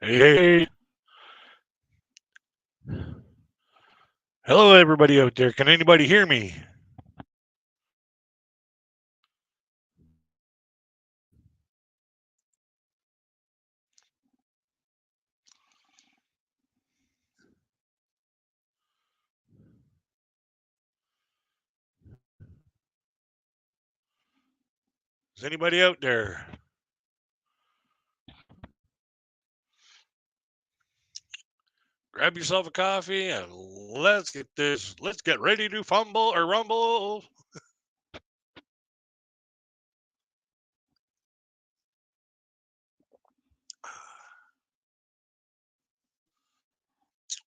Hey, hello everybody out there. Can anybody hear me? Is anybody out there? Grab yourself a coffee and let's get ready to fumble or rumble.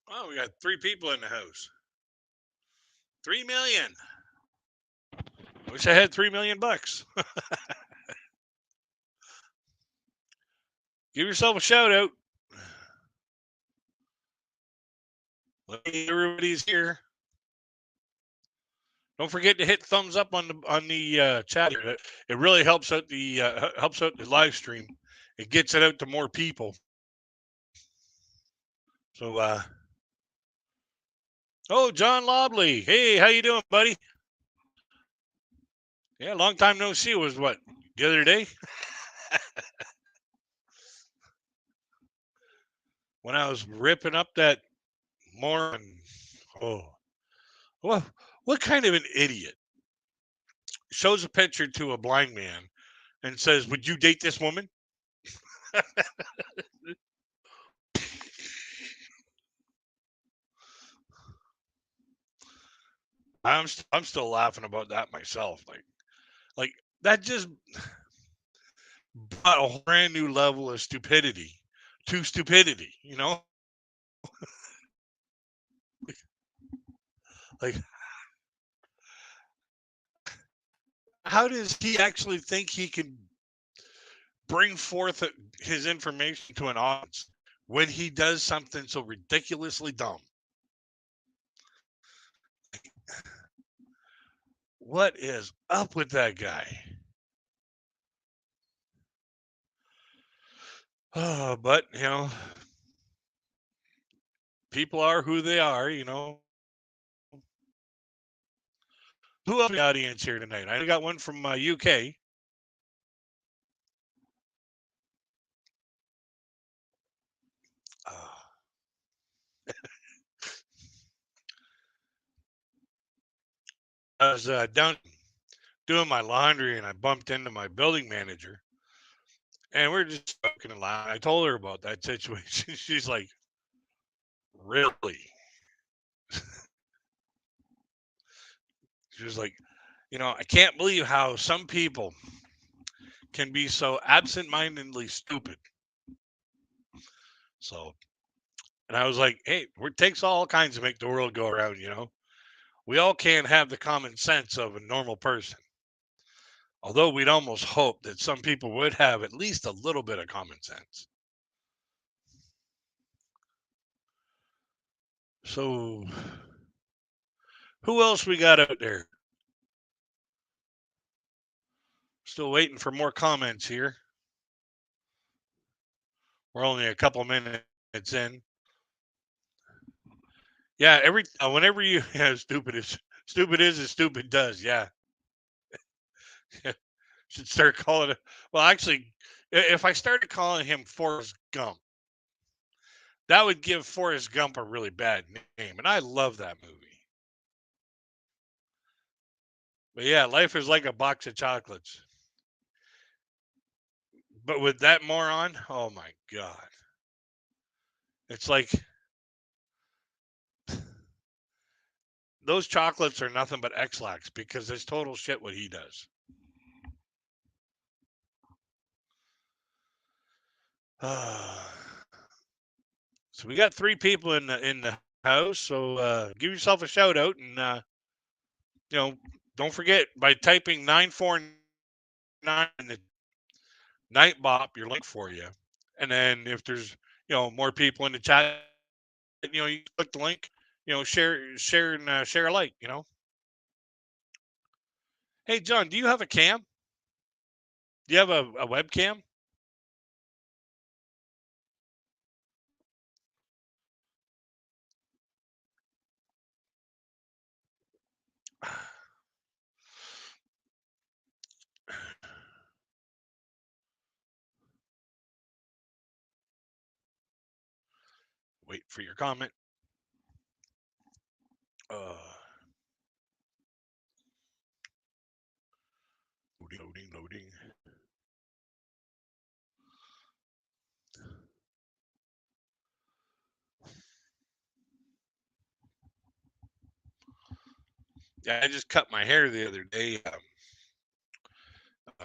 Oh, we got 3 people in the house. 3 million. Wish I had 3 million bucks. Give yourself a shout out. Everybody's here. Don't forget to hit thumbs up on the chat here. It really helps out the live stream. It gets it out to more people. So oh, John Lobley. Hey, how you doing, buddy? Yeah, long time no see. Was what, the other day when I was ripping up that Mormon. Oh, what what kind of an idiot shows a picture to a blind man and says, "Would you date this woman?" I'm still laughing about that myself. Like that just brought a brand new level of stupidity to stupidity. Like, how does he actually think he can bring forth his information to an audience when he does something so ridiculously dumb? What is up with that guy? But people are who they are. Who else in the audience here tonight? I got one from UK. Uh, I was down doing my laundry and I bumped into my building manager and we're just talking a lot. I told her about that situation. She's like, "Really?" She was like, "I can't believe how some people can be so absent-mindedly stupid." So, and I was like, "Hey, it takes all kinds to make the world go around. We all can't have the common sense of a normal person. Although we'd almost hope that some people would have at least a little bit of common sense." So, who else we got out there? Still waiting for more comments here. We're only a couple minutes in. Yeah, whenever you yeah, stupid is as stupid does. Yeah, should start calling it. Well, actually, if I started calling him Forrest Gump, that would give Forrest Gump a really bad name, and I love that movie. But yeah, life is like a box of chocolates. But with that moron, oh my god, it's like those chocolates are nothing but X-Lax because it's total shit what he does. So we got 3 people in the house. So give yourself a shout out, and you know, don't forget by typing 949 in the night bop your link for you, and then if there's more people in the chat, you click the link, share and share alike. Hey John, do you have a cam? Do you have a webcam? Wait for your comment. Uh, loading. Yeah, I just cut my hair the other day.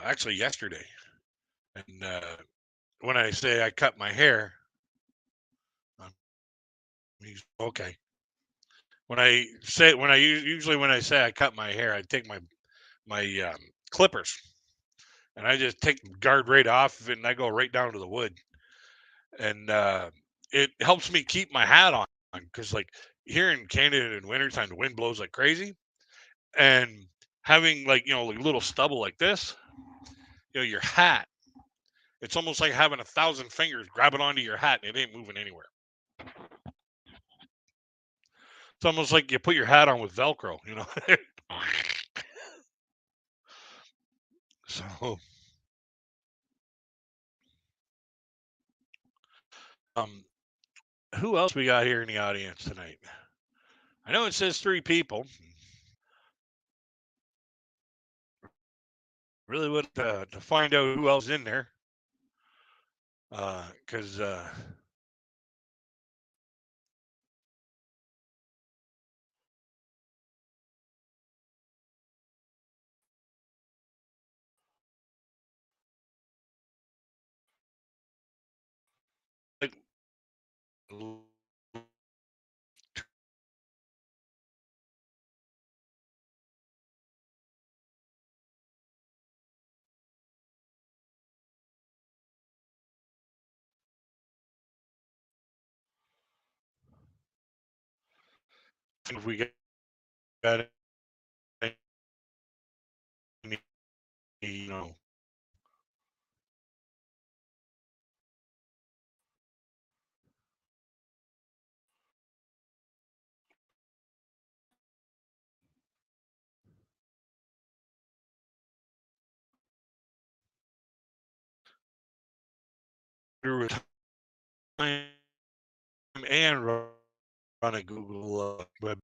Actually, yesterday. And when I say I cut my hair, um, he's okay. Usually when I say I cut my hair, I take my clippers and I just take the guard right off of it and I go right down to the wood. And it helps me keep my hat on because like here in Canada in wintertime, the wind blows like crazy. And having like like little stubble like this, your hat, it's almost like having 1,000 fingers grabbing onto your hat and it ain't moving anywhere. It's almost like you put your hat on with Velcro. So, um, who else we got here in the audience tonight? I know it says 3 people. Really would to find out who else is in there, because like if we got any, you know, through time and run a Google web.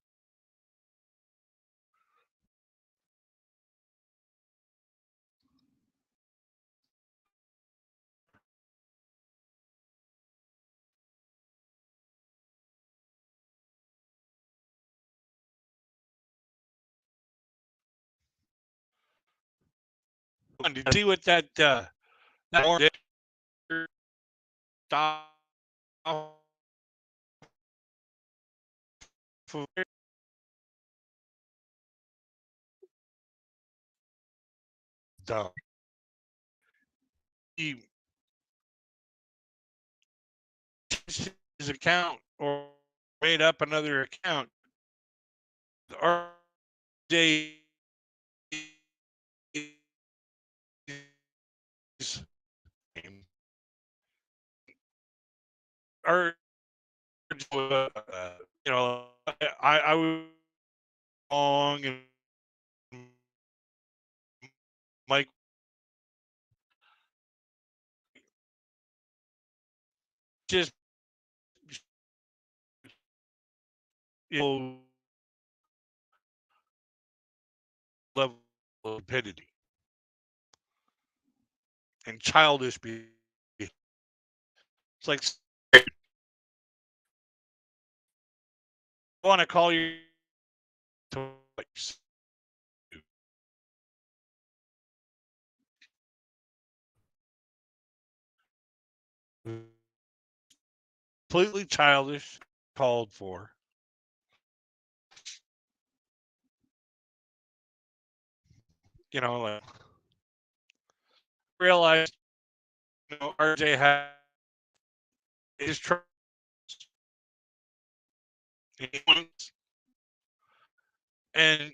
Did you see what that orange stuff dumb? He changed his account or made up another account. Our day our you know I was long and Mike just level of stupidity and childish behavior. It's like I want to call you twice. Completely childish, called for. Like realized, RJ had his trust and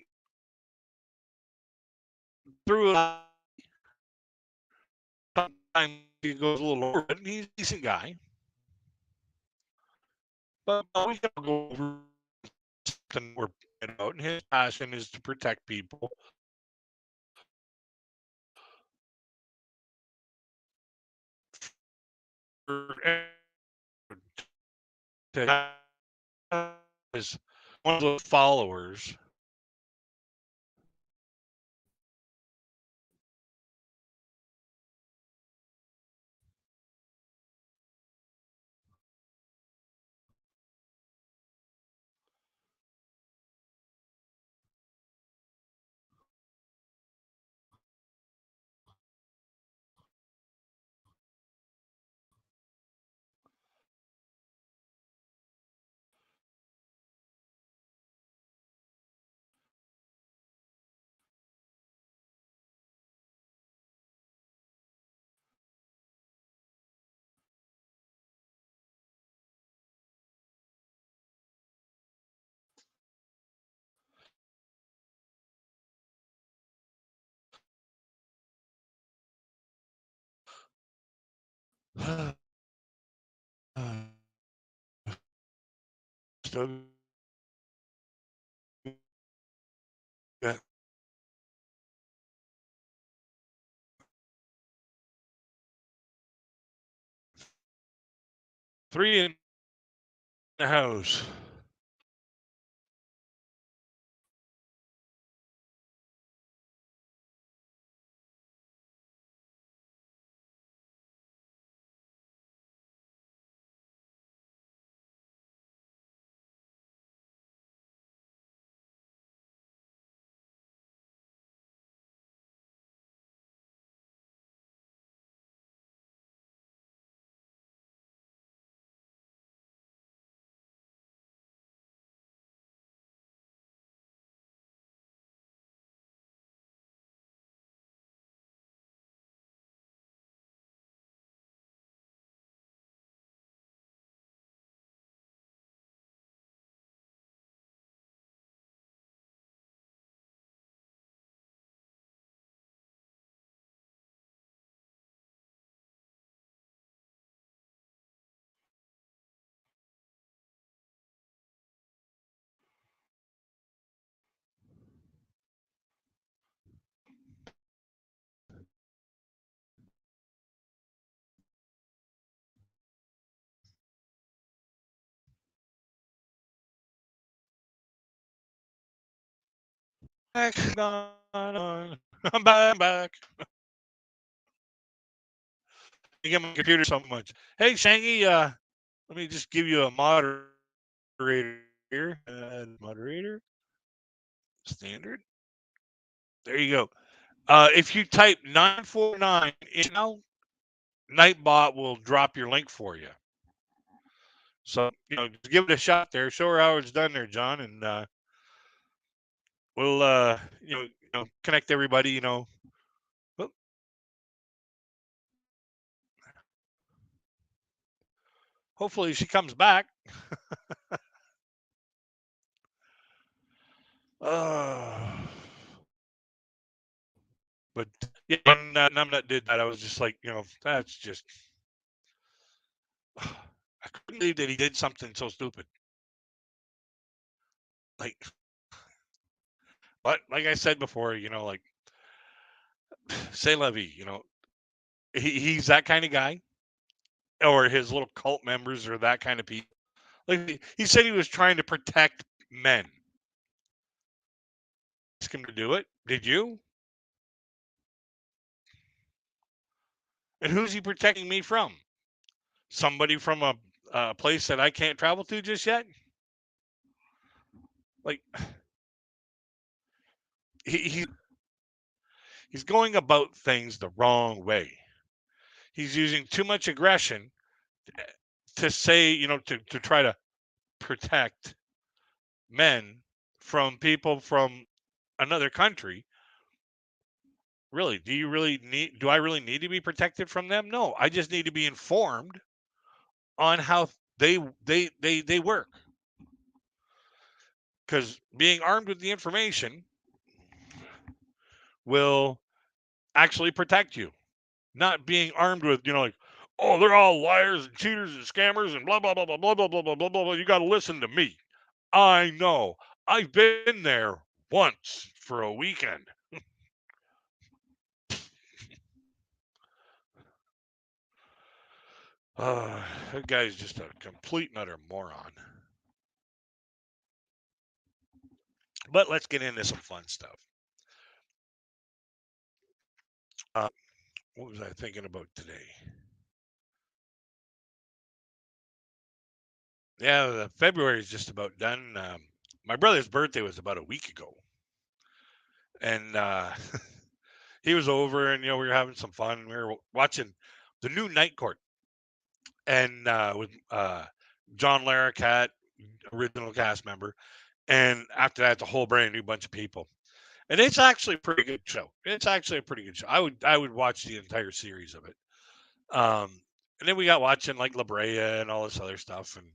through it, sometimes he goes a little over, but he's a decent guy. But we can go over something we're about, and his passion is to protect people. to is one of those followers. Still got 3 in the house. Back on. I'm back. I get my computer so much. Hey, Shangy, let me just give you a moderator here. Moderator. Standard. There you go. If you type 949 in now, Nightbot will drop your link for you. So, just give it a shot there. Show her how it's done there, John, and we'll connect everybody, Oh, hopefully she comes back. But yeah, when Numbnut did that, I was just like, that's just I couldn't believe that he did something so stupid. Like, but like I said before, like say la vie, he's that kind of guy, or his little cult members are that kind of people. Like he said, he was trying to protect men. Ask him to do it. Did you? And who's he protecting me from? Somebody from a place that I can't travel to just yet? Like he he's going about things the wrong way. He's using too much aggression to say, to try to protect men from people from another country. Really, do I really need to be protected from them? No, I just need to be informed on how they work. Because being armed with the information will actually protect you. Not being armed with, like, oh, they're all liars and cheaters and scammers and blah blah blah blah blah blah blah blah blah blah. You got to listen to me. I know. I've been there once for a weekend. That guy's just a complete and utter moron. But let's get into some fun stuff. Uh, what was I thinking about today? Yeah, February is just about done. My brother's birthday was about a week ago, and he was over, and we were having some fun. We were watching the new Night Court, and with John Larroquette, original cast member, and after that, the whole brand new bunch of people. And it's actually a pretty good show. It's actually a pretty good show. I would watch the entire series of it. Um, and then we got watching like La Brea and all this other stuff, and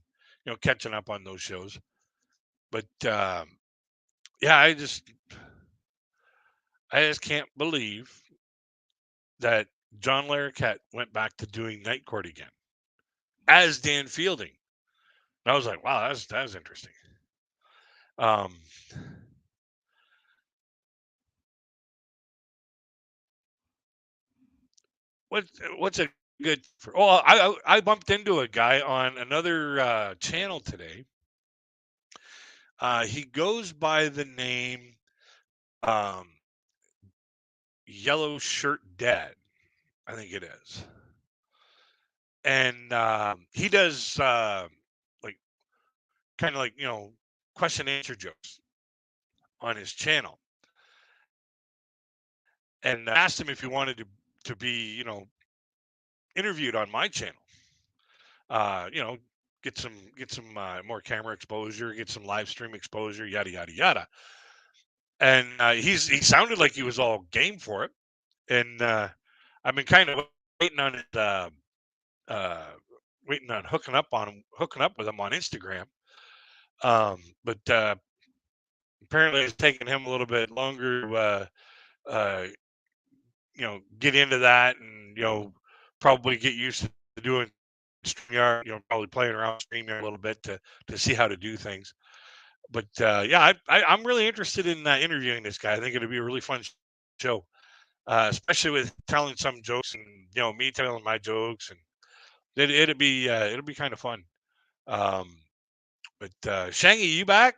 catching up on those shows. But yeah, I just can't believe that John Larroquette went back to doing Night Court again as Dan Fielding. And I was like, wow, that's interesting. Um, what's a good for? Oh, I bumped into a guy on another channel today. He goes by the name um, Yellow Shirt Dad, I think it is, and he does like kind of like question answer jokes on his channel. And asked him if he wanted to be interviewed on my channel. Uh, you know, get some more camera exposure, get some live stream exposure, yada yada yada. And he sounded like he was all game for it. And I've been kind of waiting on it, uh, waiting on hooking up with him on Instagram. But apparently, it's taking him a little bit longer to uh, get into that, and probably get used to doing StreamYard. Probably playing around StreamYard a little bit to see how to do things. But yeah, I'm really interested in interviewing this guy. I think it'd be a really fun show, especially with telling some jokes, and me telling my jokes, and it'll be kind of fun. Um, but Shangy, you back?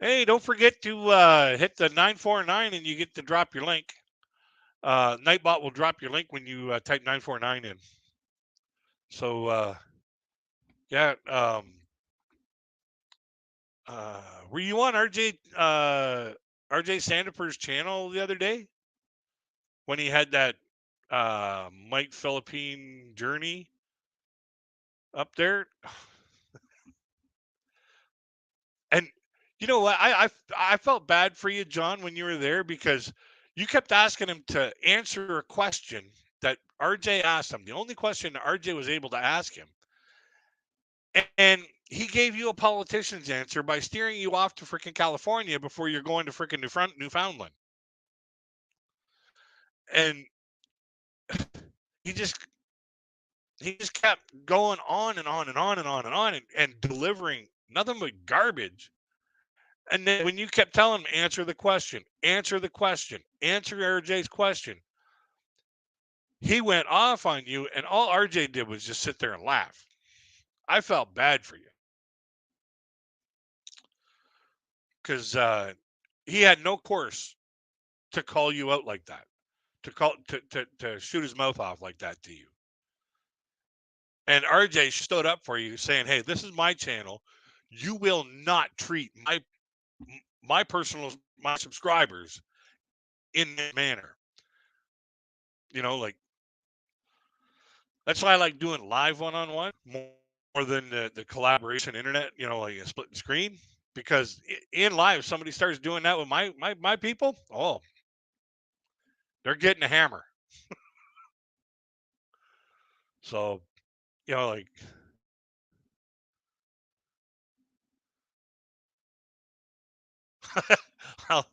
Hey, don't forget to hit the 949 and you get to drop your link. Nightbot will drop your link when you type 949 in. So yeah, were you on RJ Sandifer's channel the other day when he had that Mike Philippine journey up there? And you know what? I felt bad for you, John, when you were there, because you kept asking him to answer a question that RJ asked him. The only question that RJ was able to ask him, and he gave you a politician's answer by steering you off to freaking California before you're going to freaking Newfoundland. And he just he just kept going on and on and on and on and on, and delivering nothing but garbage. And then when you kept telling him, answer the question, answer the question, answer RJ's question, he went off on you, and all RJ did was just sit there and laugh. I felt bad for you because he had no course to call you out like that, to shoot his mouth off like that to you. And RJ stood up for you, saying, "Hey, this is my channel. You will not treat my subscribers in that manner." Like that's why I like doing live one-on-one more than the collaboration internet. Like a split screen, because in live somebody starts doing that with my people. Oh, They're getting a hammer. So, like, well,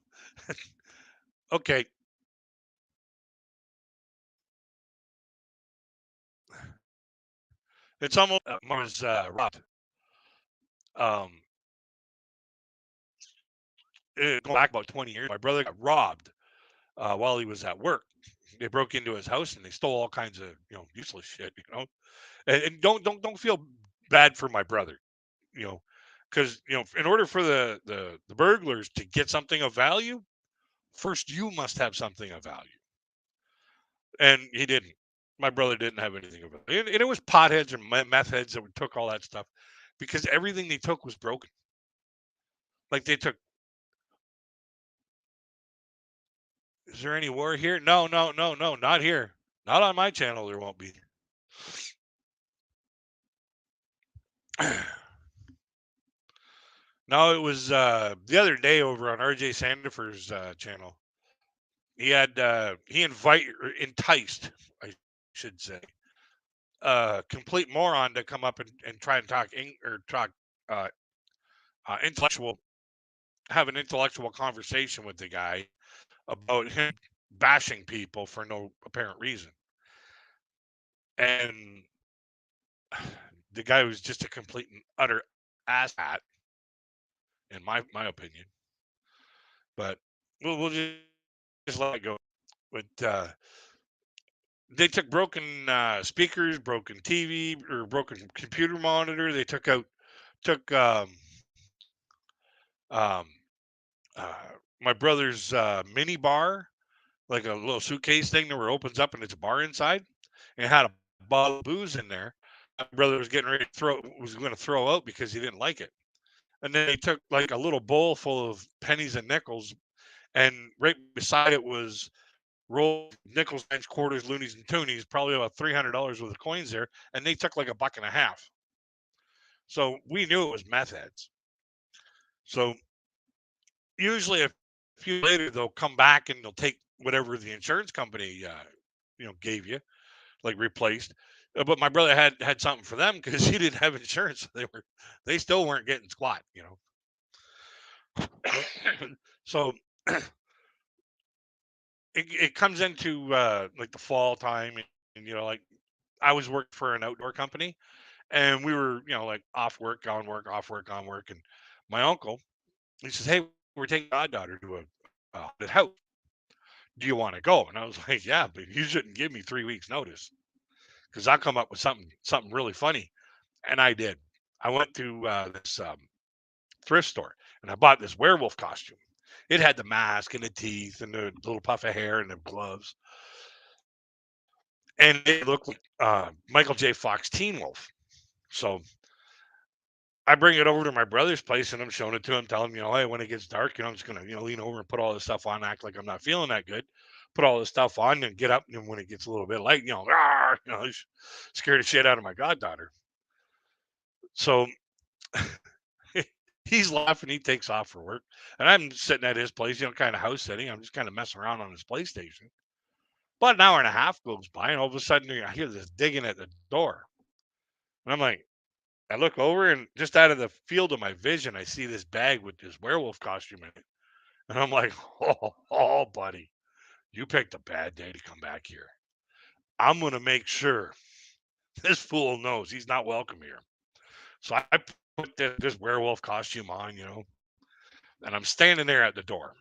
okay, it's almost Mars robbed. Um, going back about 20 years, my brother got robbed while he was at work. They broke into his house and they stole all kinds of useless shit. And don't feel bad for my brother. You know, because in order for the burglars to get something of value, first you must have something of value, and he didn't. My brother didn't have anything of value, and it was potheads and meth heads that took all that stuff, because everything they took was broken. Like they took. Is there any war here? No, no, no, no, not here. Not on my channel. There won't be. No, it was the other day over on RJ Sandifer's channel. He enticed, I should say, complete moron to come up and try and talk uh, intellectual, have an intellectual conversation with the guy about him bashing people for no apparent reason. And the guy was just a complete and utter asshat, in my opinion. But we'll just let it go. But they took broken speakers, broken TV, or broken computer monitor. They took um, uh, my brother's mini bar, like a little suitcase thing that where it opens up and it's a bar inside, and it had a bottle of booze in there. My brother was getting ready to going to throw out because he didn't like it. And then they took like a little bowl full of pennies and nickels, and right beside it was rolled nickels, cents, quarters, loonies, and toonies, probably about $300 worth of coins there, and they took like a buck and a half. So we knew it was meth heads. So usually a few later they'll come back and they'll take whatever the insurance company gave you, like replaced. But my brother had something for them because he didn't have insurance. So they still weren't getting squat. So it comes into like the fall time, and like I was working for an outdoor company, and we were like off work, on work, off work, on work, and my uncle, he says, "Hey, we're taking my daughter to a haunted house. Do you want to go?" And I was like, "Yeah, but you shouldn't give me 3 weeks notice, because I'll come up with something really funny." And I did. I went to this thrift store and I bought this werewolf costume. It had the mask and the teeth and the little puff of hair and the gloves, and it looked like Michael J. Fox Teen Wolf. So I bring it over to my brother's place and I'm showing it to him, telling him, hey, when it gets dark, I'm just gonna, lean over and put all this stuff on, act like I'm not feeling that good, put all this stuff on, and get up. And when it gets a little bit light, "Arr," scared the shit out of my goddaughter. So he's laughing. He takes off for work, and I'm sitting at his place, kind of house sitting. I'm just kind of messing around on his PlayStation. About an hour and a half goes by, and all of a sudden I hear this digging at the door, and I'm like, I look over, and just out of the field of my vision, I see this bag with this werewolf costume in it. And I'm like, oh, buddy, you picked a bad day to come back here. I'm going to make sure this fool knows he's not welcome here. So I put this werewolf costume on, and I'm standing there at the door.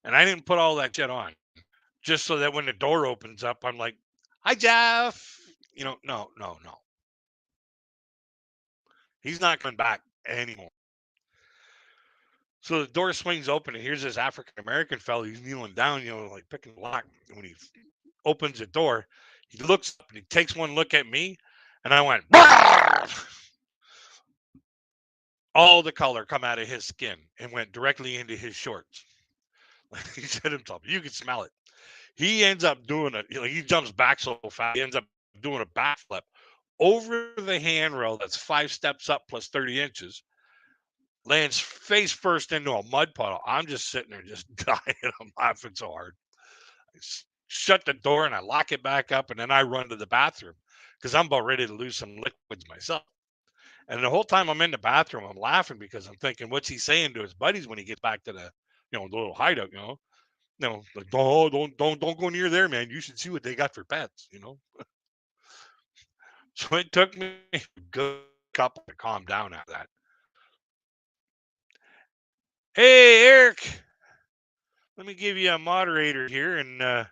And I didn't put all that shit on just so that when the door opens up, I'm like, hi, Jeff. No, no, no. He's not coming back anymore. So the door swings open, and here's this African American fellow. He's kneeling down, like picking the lock. And when he opens the door, he looks up and he takes one look at me, and I went, "Bark!" All the color come out of his skin and went directly into his shorts. He said himself, you can smell it. He ends up doing it. He jumps back so fast. He ends up doing a backflip over the handrail that's 5 steps up plus 30 inches, lands face first into a mud puddle. I'm just sitting there just dying. I'm laughing so hard. shut the door and I lock it back up, and then I run to the bathroom because I'm about ready to lose some liquids myself. And the whole time I'm in the bathroom, I'm laughing because I'm thinking, what's he saying to his buddies when he gets back to the little hideout, like, oh, don't go near there, man. You should see what they got for pets. So it took me a good couple to calm down after that. Hey, Eric, let me give you a moderator here, and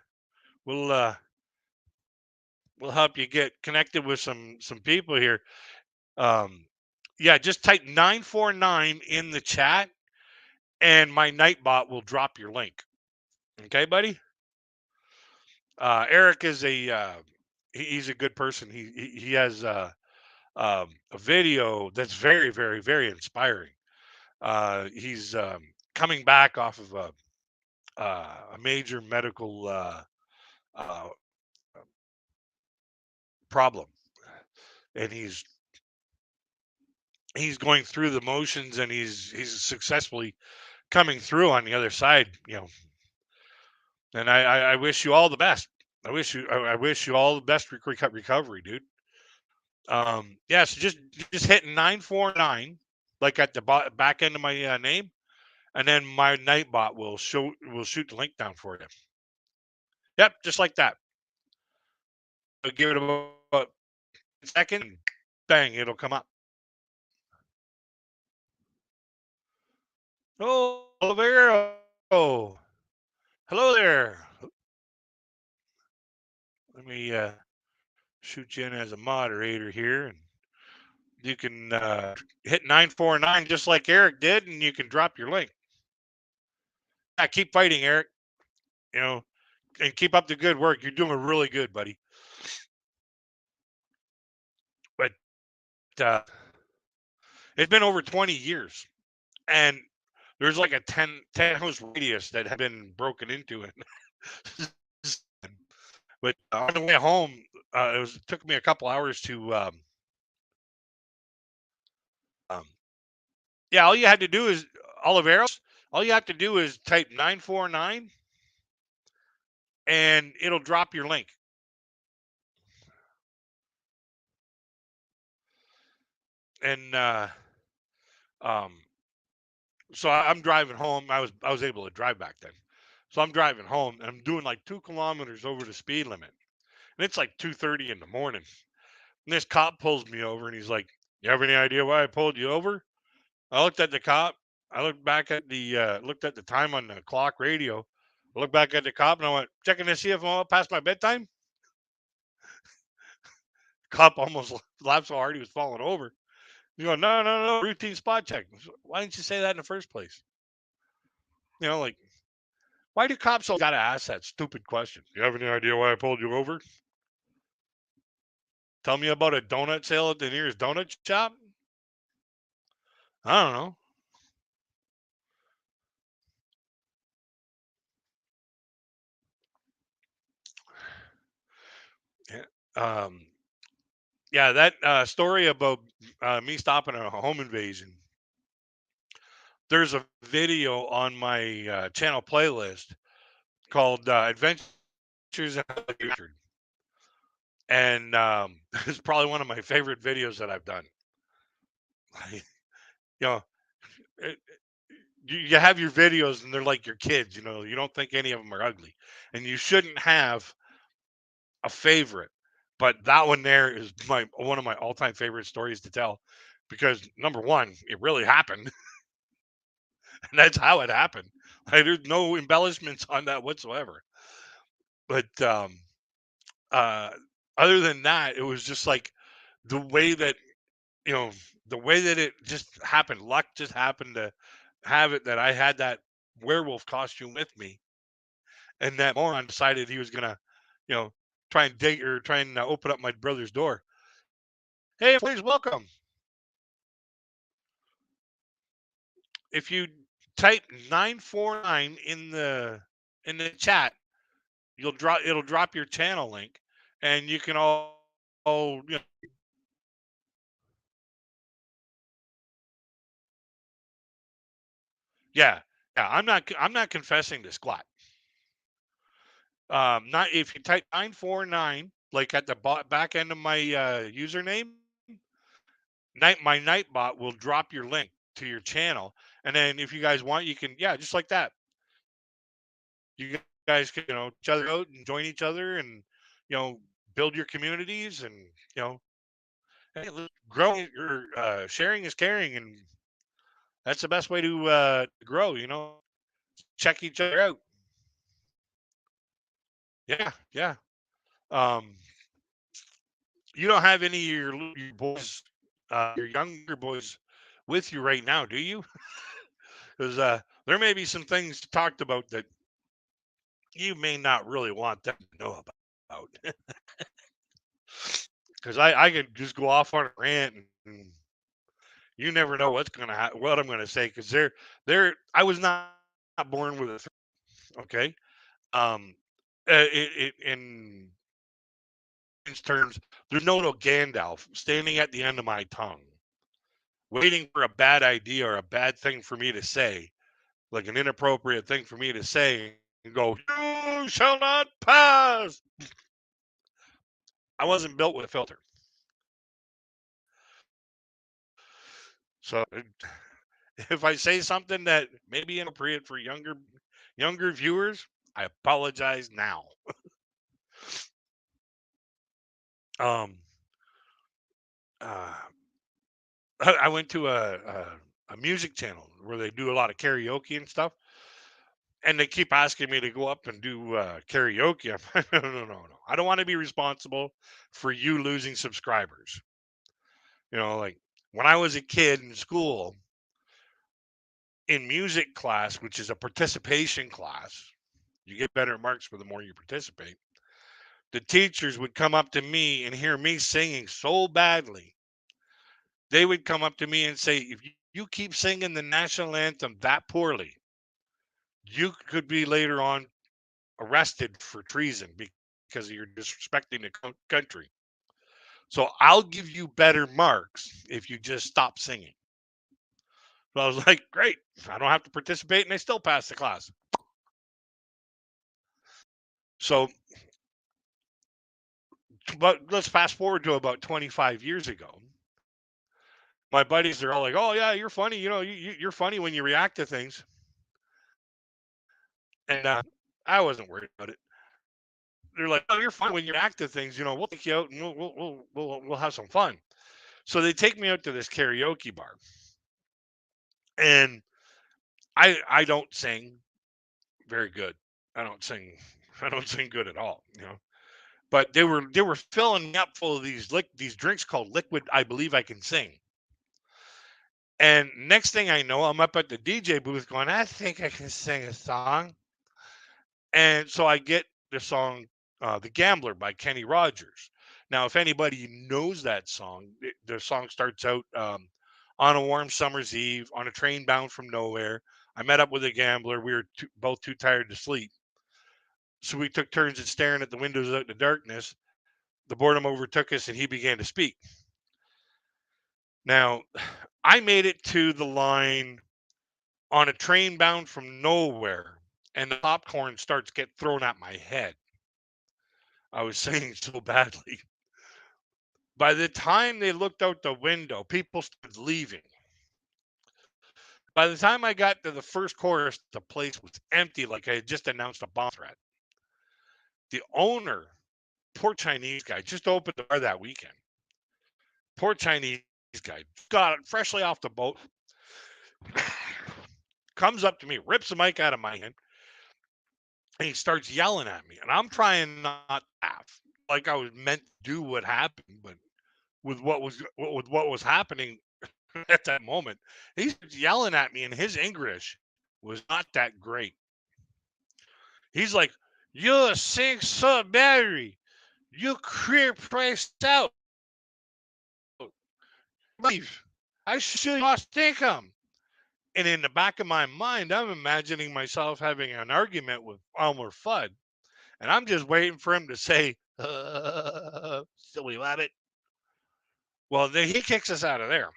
we'll uh, we'll help you get connected with some people here. Um, yeah, just type 949 in the chat, and my Nightbot will drop your link. Okay, buddy. Eric is he's a good person. He has a video that's very, very, very inspiring. He's coming back off of a major medical uh, problem, and he's going through the motions, and he's successfully coming through on the other side. And I wish you all the best. I wish you all the best recovery, dude. Yeah, so just hit 949, like at the back end of my name, and then my Nightbot will shoot the link down for you. Yep, just like that. I'll give it about a second, and bang, it'll come up. Oh, Olivero. Hello there. Let me shoot you in as a moderator here, and you can hit 949 just like Eric did, and you can drop your link. Yeah, keep fighting, Eric. You know, and keep up the good work. You're doing really good, buddy. But it's been over 20 years, and there's like a 10 house radius that had been broken into it. But on the way home, it took me a couple hours to um, yeah, all you had to do is Oliveros. All you have to do is type 949, and it'll drop your link. And um, so I'm driving home. I was able to drive back then. So I'm driving home, and I'm doing like 2 kilometers over the speed limit, and it's like 2:30 in the morning. And this cop pulls me over, and he's like, "You have any idea why I pulled you over?" I looked at the cop. I looked at the time on the clock radio. I looked back at the cop, and I went, checking to see if I'm all past my bedtime. Cop almost laughed so hard he was falling over. You go, no, no, no, routine spot check. Why didn't you say that in the first place? Like, why do cops all gotta ask that stupid question? You have any idea why I pulled you over? Tell me about a donut sale at the nearest donut shop? I don't know. Yeah. Yeah, that story about me stopping a home invasion. There's a video on my channel playlist called Adventures in Orchard. And it's probably one of my favorite videos that I've done. you know, it, you have your videos and they're like your kids. You don't think any of them are ugly, and you shouldn't have a favorite. But that one there is one of my all-time favorite stories to tell, because number one, it really happened, and that's how it happened. Like, there's no embellishments on that whatsoever. But uh, other than that, it was just like the way that you know the way that it just happened. Luck just happened to have it that I had that werewolf costume with me, and that moron decided he was gonna, you know, try and open up my brother's door. Hey, please welcome. If you type 949 in the chat, it'll drop your channel link, and you can all yeah, yeah. I'm not confessing to squat. Not if you type 949 like at the back end of my username, my Nightbot will drop your link to your channel, and then if you guys want, you can just like that. You guys can each other out and join each other, and build your communities, and hey, let's grow. Your sharing is caring, and that's the best way to grow. Check each other out. Yeah, yeah. Um, you don't have any of your boys, your younger boys, with you right now, do you? Because there may be some things talked about that you may not really want them to know about. Because I could just go off on a rant, and you never know what's gonna what I'm gonna say. Because I was not born with a okay. Um, in terms, there's no Gandalf standing at the end of my tongue, waiting for a bad idea or a bad thing for me to say, like an inappropriate thing for me to say, and go, "You shall not pass." I wasn't built with a filter, so if I say something that may be inappropriate for younger viewers, I apologize now. Um, uh, I went to a music channel where they do a lot of karaoke and stuff, and they keep asking me to go up and do karaoke. I'm like, no, no, no, no. I don't want to be responsible for you losing subscribers. Like when I was a kid in school, in music class, which is a participation class, you get better marks for the more you participate. The teachers would come up to me and hear me singing so badly. They would come up to me and say, if you keep singing the national anthem that poorly, you could be later on arrested for treason because you're disrespecting the country. So I'll give you better marks if you just stop singing. So I was like, great. I don't have to participate, and I still pass the class. So, but let's fast forward to about 25 years ago. My buddies are all like, "Oh yeah, you're funny. You're funny when you react to things." And I wasn't worried about it. They're like, "Oh, you're funny when you react to things. We'll take you out and we'll have some fun." So they take me out to this karaoke bar, and I don't sing very good. I don't sing. I don't sing good at all. But they were filling me up full of these drinks called liquid. I believe I can sing. And next thing I know, I'm up at the DJ booth going, I think I can sing a song. And so I get the song, The Gambler by Kenny Rogers. Now, if anybody knows that song, the song starts out on a warm summer's eve, on a train bound from nowhere. I met up with a gambler. We were both too tired to sleep. So we took turns at staring at the windows out in the darkness. The boredom overtook us, and he began to speak. Now, I made it to the line on a train bound from nowhere, and the popcorn starts get thrown at my head. I was singing so badly. By the time they looked out the window, people started leaving. By the time I got to the first chorus, the place was empty, like I had just announced a bomb threat. The owner, poor Chinese guy, just opened the bar that weekend. Poor Chinese guy got it freshly off the boat, comes up to me, rips the mic out of my hand, and he starts yelling at me. And I'm trying not to laugh, like I was meant to do what happened, but with what was happening at that moment, he's yelling at me, and his English was not that great. He's like, "You sing so badly, you creep priced out. Leave. I should lost income." And in the back of my mind, I'm imagining myself having an argument with Elmer Fudd, and I'm just waiting for him to say, "Silly rabbit." Well, then he kicks us out of there.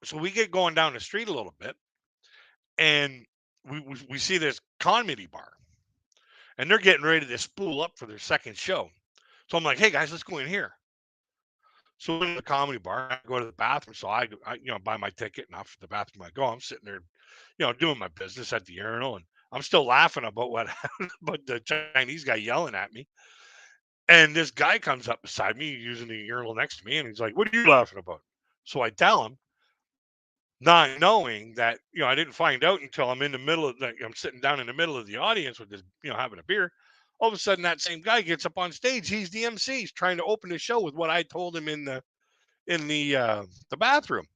So we get going down the street a little bit, and we see this comedy bar, and they're getting ready to spool up for their second show. So I'm like, hey guys, let's go in here. So in the comedy bar, I go to the bathroom. So I buy my ticket, and off to the bathroom I go. I'm sitting there, doing my business at the urinal, and I'm still laughing about what about the Chinese guy yelling at me. And this guy comes up beside me using the urinal next to me, and he's like, "What are you laughing about?" So I tell him, not knowing that I didn't find out until I'm in the middle of I'm sitting down in the middle of the audience with this, having a beer. All of a sudden, that same guy gets up on stage. He's the MC. He's trying to open the show with what I told him in the bathroom.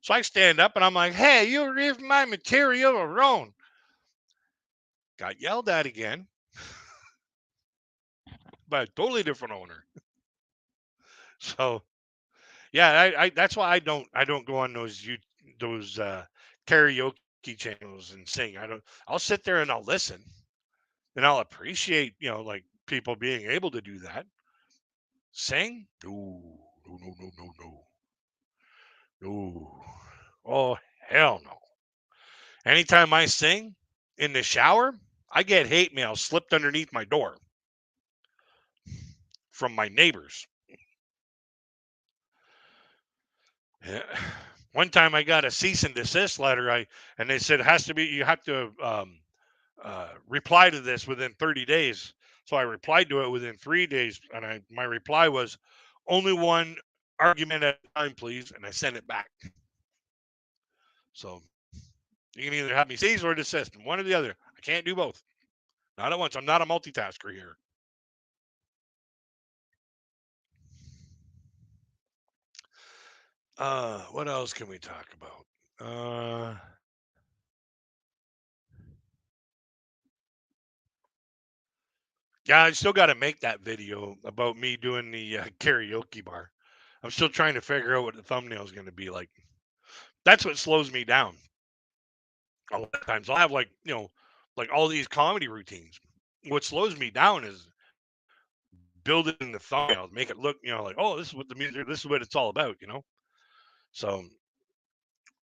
So I stand up and I'm like, "Hey, you leave my material alone." Got yelled at again by a totally different owner. So yeah, I that's why I don't go on those karaoke channels and sing. I don't. I'll sit there and I'll listen and I'll appreciate like people being able to do that. Sing? No, no, no, no, no, no, no. Oh hell no! Anytime I sing in the shower, I get hate mail slipped underneath my door from my neighbors. Yeah. One time I got a cease and desist letter. And they said it has to be you have to reply to this within 30 days. So I replied to it within 3 days, and my reply was only one argument at a time, please, and I sent it back. So you can either have me cease or desist, one or the other. I can't do both. Not at once. I'm not a multitasker here. What else can we talk about? Yeah, I still got to make that video about me doing the karaoke bar. I'm still trying to figure out what the thumbnail is going to be like. That's what slows me down. A lot of times I'll have like all these comedy routines. What slows me down is building the thumbnail, make it look, like, oh, this is what the music, this is what it's all about. So,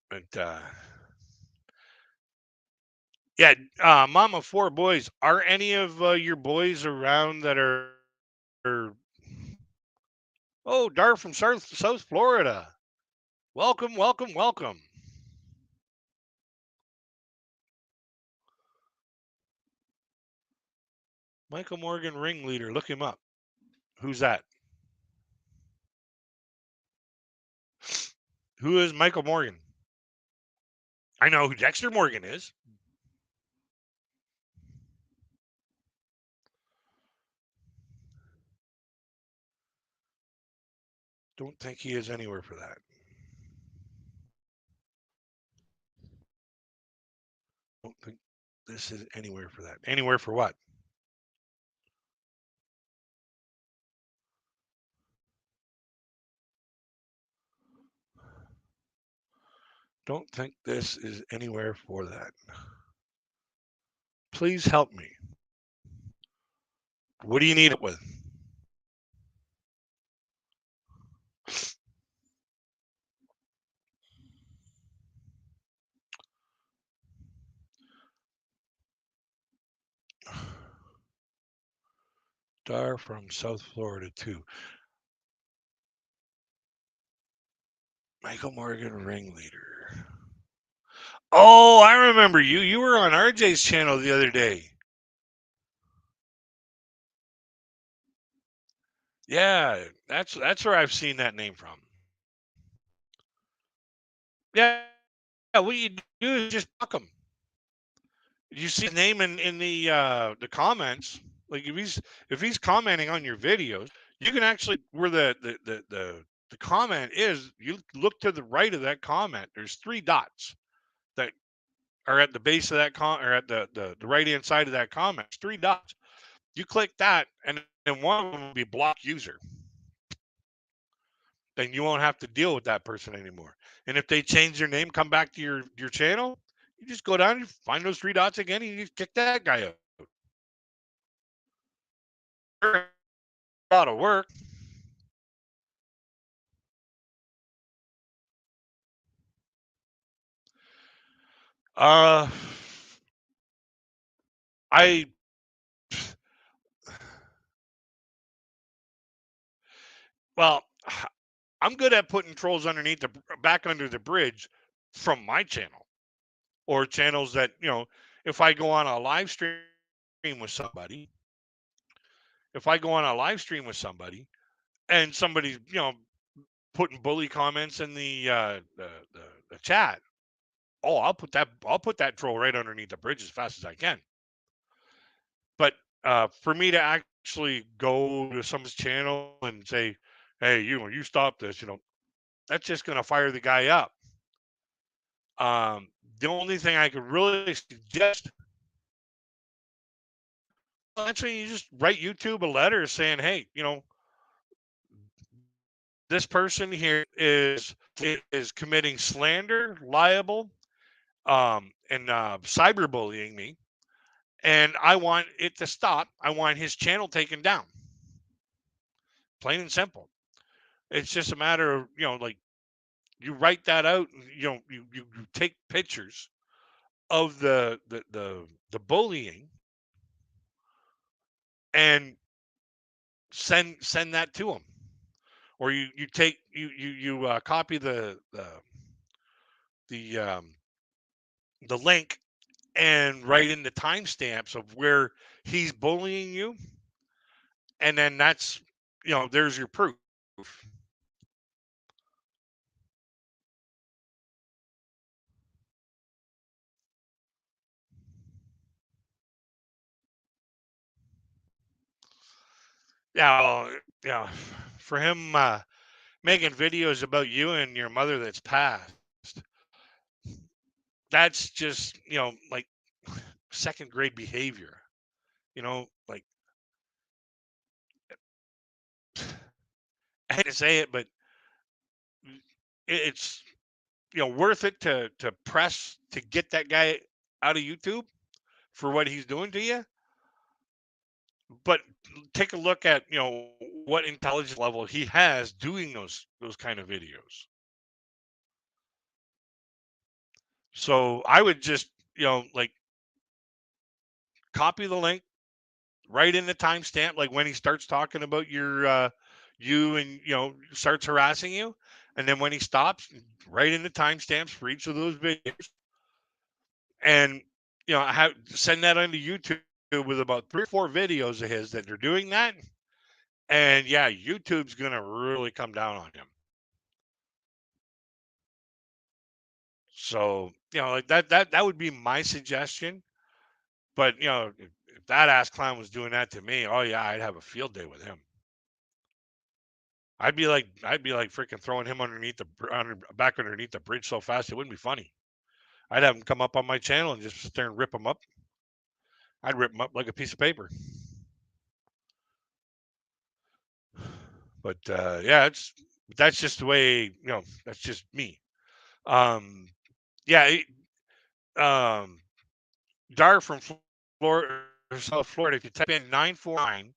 but yeah, mom of four boys. Are any of your boys around that are oh, Dar from South Florida? Welcome, welcome, welcome. Michael Morgan ringleader. Look him up. Who's that? Who is Michael Morgan? I know who Dexter Morgan is. Don't think he is anywhere for that. Don't think this is anywhere for that. Anywhere for what? Don't think this is anywhere for that. Please help me. What do you need it with? Dar from South Florida too. Michael Morgan ringleader. Oh, I remember you. You were on RJ's channel the other day. Yeah, that's where I've seen that name from. Yeah, what you do is just block him. You see his name in the comments. Like if he's commenting on your videos, you can actually where the comment is. You look to the right of that comment. There's three dots that are at the base of that or at the right hand side of that comment. It's three dots. You click that, and then one of them will be block user. Then you won't have to deal with that person anymore. And if they change their name, come back to your channel, you just go down, you find those three dots again, and you just kick that guy out. A lot of work. Uh, I Well, I'm good at putting trolls underneath the back under the bridge from my channel or channels that, if I go on a live stream with somebody, if I go on a live stream with somebody and somebody's, putting bully comments in the chat, oh, I'll put that troll right underneath the bridge as fast as I can. But for me to actually go to someone's channel and say, "Hey, you stop this," that's just going to fire the guy up. Um, the only thing I could really suggest, well, actually, you just write YouTube a letter saying, "Hey, this person here is committing slander, libel, and cyberbullying me, and I want it to stop. I want his channel taken down. Plain and simple. It's just a matter of like you write that out. And, you take pictures of the bullying and send that to them, or you take you copy the the link and write in the timestamps of where he's bullying you, and then that's there's your proof. Yeah, well, yeah. For him making videos about you and your mother that's passed, that's just like second grade behavior. Like I hate to say it, but it's worth it to press to get that guy out of YouTube for what he's doing to you. But take a look at what intelligence level he has doing those kind of videos. So I would just like copy the link, write in the timestamp, like when he starts talking about you and starts harassing you, and then when he stops, write in the timestamps for each of those videos, and send that onto YouTube with about 3 or 4 videos of his that are doing that, and yeah, YouTube's gonna really come down on him. So like that would be my suggestion. But if that ass clown was doing that to me, oh yeah, I'd have a field day with him. I'd be like freaking throwing him back underneath the bridge so fast it wouldn't be funny. I'd have him come up on my channel and just sit there and rip him up. I'd rip him up like a piece of paper. But yeah, that's just the way that's just me. Um, yeah, Dar from Florida, South Florida. If you type in 949,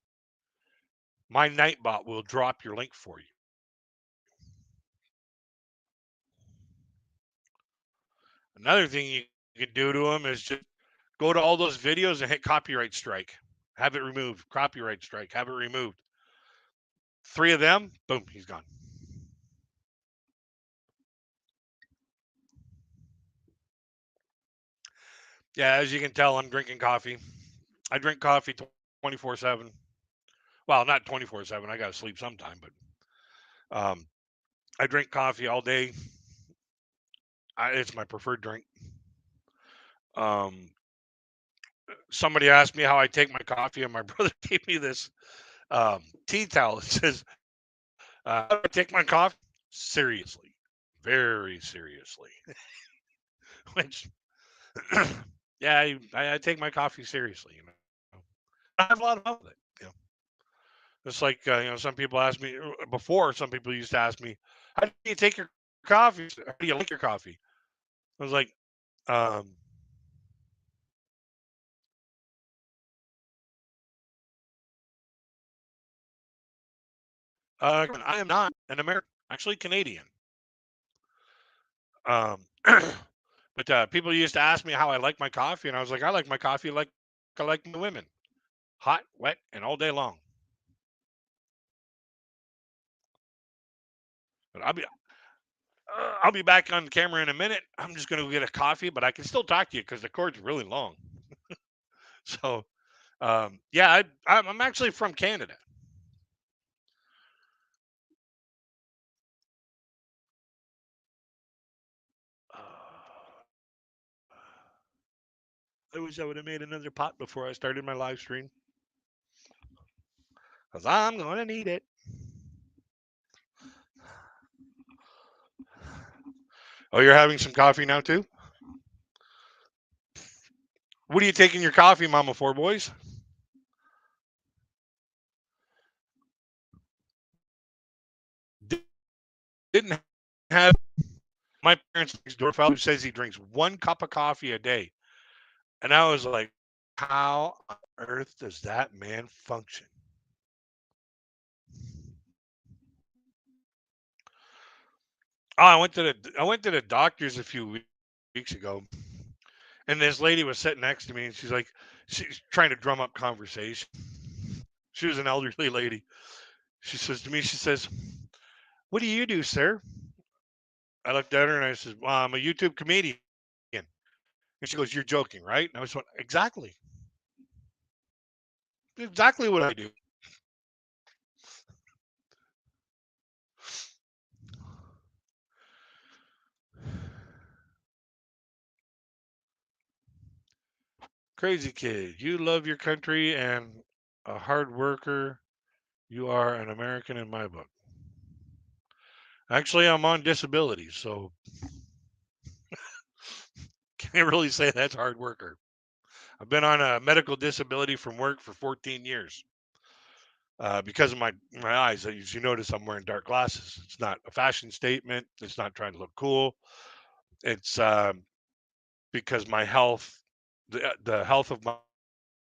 my Nightbot will drop your link for you. Another thing you can do to him is just go to all those videos and hit copyright strike. Have it removed. Copyright strike. Have it removed. 3 of them, boom, he's gone. Yeah, as you can tell, I'm drinking coffee. I drink coffee 24/7. Well, not 24/7. I got to sleep sometime, but I drink coffee all day. It's my preferred drink. Um, Somebody asked me how I take my coffee, and my brother gave me this tea towel. It says, "How do I take my coffee? Seriously, very seriously." Which, yeah, I take my coffee seriously. I have a lot of fun with it. It's like some people ask me before. Some people used to ask me, "How do you take your coffee? How do you like your coffee?" I was like, um, "I am not an American, actually Canadian." Um, but people used to ask me how I like my coffee, and I was like, "I like my coffee like I like my women, hot, wet, and all day long." But I'll be back on camera in a minute. I'm just gonna go get a coffee, but I can still talk to you because the cord's really long. So yeah, I'm actually from Canada. I wish I would have made another pot before I started my live stream because I'm gonna need it. Oh, you're having some coffee now too? What are you taking your coffee, Mama Four Boys? Didn't have my parents next door fellow who says he drinks 1 cup of coffee a day. And I was like, how on earth does that man function? Oh, I went to the doctor's a few weeks ago, and this lady was sitting next to me, and she's trying to drum up conversation. She was an elderly lady. She says to me, she says, "What do you do, sir?" I looked at her and I said, "Well, I'm a YouTube comedian." And she goes, "You're joking, right?" And I was like, "Exactly, exactly what I do." Crazy kid, you love your country and a hard worker. You are an American in my book. Actually, I'm on disability, so can't really say that's hard worker. I've been on a medical disability from work for 14 years because of my eyes. As you notice, I'm wearing dark glasses. It's not a fashion statement. It's not trying to look cool. It's because my health, the health of my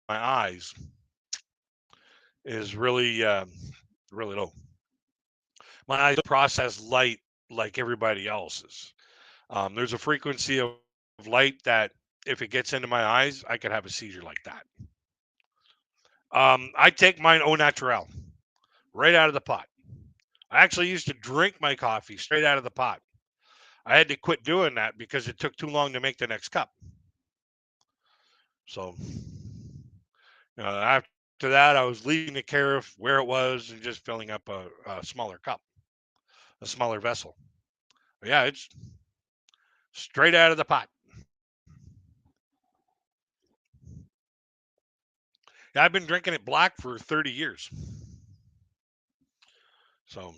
eyes, is really really low. My eyes process light like everybody else's. There's a frequency of light that if it gets into my eyes, I could have a seizure like that. I take mine au naturel, right out of the pot. I actually used to drink my coffee straight out of the pot. I had to quit doing that because it took too long to make the next cup. So, after that, I was leaving the carafe where it was and just filling up a smaller cup, a smaller vessel. But yeah, it's straight out of the pot. Yeah, I've been drinking it black for 30 years. So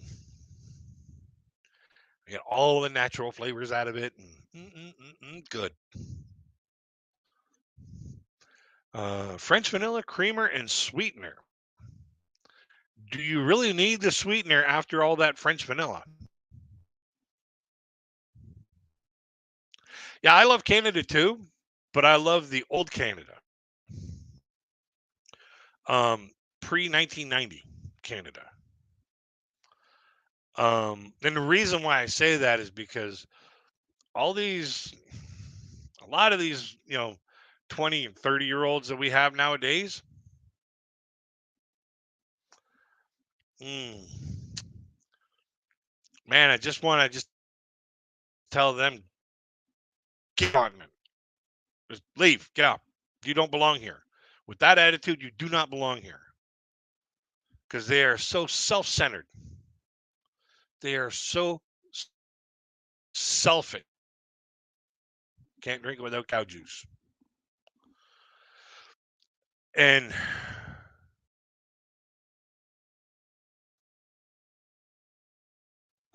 I get all the natural flavors out of it, and good. French vanilla creamer and sweetener. Do you really need the sweetener after all that French vanilla? Yeah, I love Canada too, but I love the old Canada, pre 1990 Canada. And the reason why I say that is because all these, a lot of these, 20 and 30-year-olds that we have nowadays, mm, man, I just want to just tell them, get on it. Just leave, get out. You don't belong here. With that attitude, you do not belong here because they are so self-centered. They are so selfish. Can't drink it without cow juice. And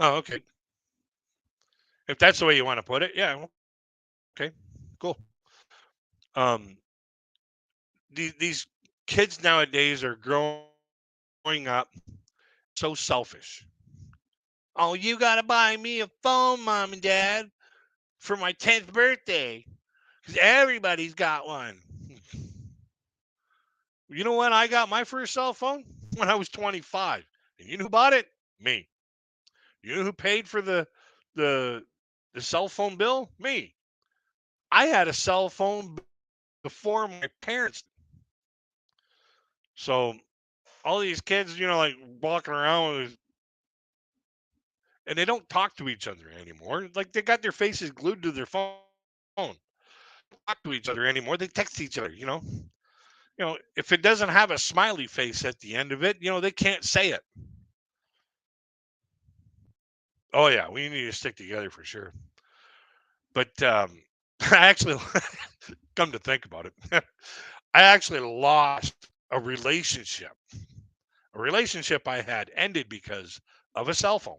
oh, okay. If that's the way you want to put it, yeah, okay, cool. Um, these kids nowadays are growing up so selfish. Oh, you gotta buy me a phone, mom and dad, for my 10th birthday, because everybody's got one. You know when I got my first cell phone? When I was 25. And you know who bought it? Me. You know who paid for the the cell phone bill? Me. I had a cell phone before my parents. So all these kids, like walking around with and they don't talk to each other anymore. Like they got their faces glued to their phone. Talk to each other anymore. They text each other. If it doesn't have a smiley face at the end of it, they can't say it. Oh yeah, we need to stick together for sure. But I actually come to think about it, I actually lost a relationship. A relationship I had ended because of a cell phone.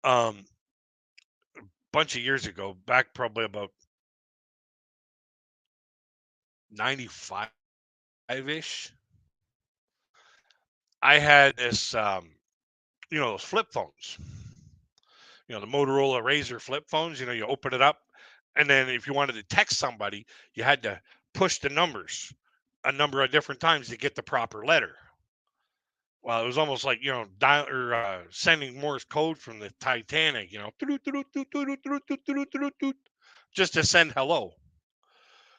Um, Bunch of years ago, back probably about 95 ish, I had this, those flip phones. The Motorola Razor flip phones. You open it up, and then if you wanted to text somebody, you had to push the numbers a number of different times to get the proper letter. Well, it was almost like dial or sending Morse code from the Titanic. Just to send hello.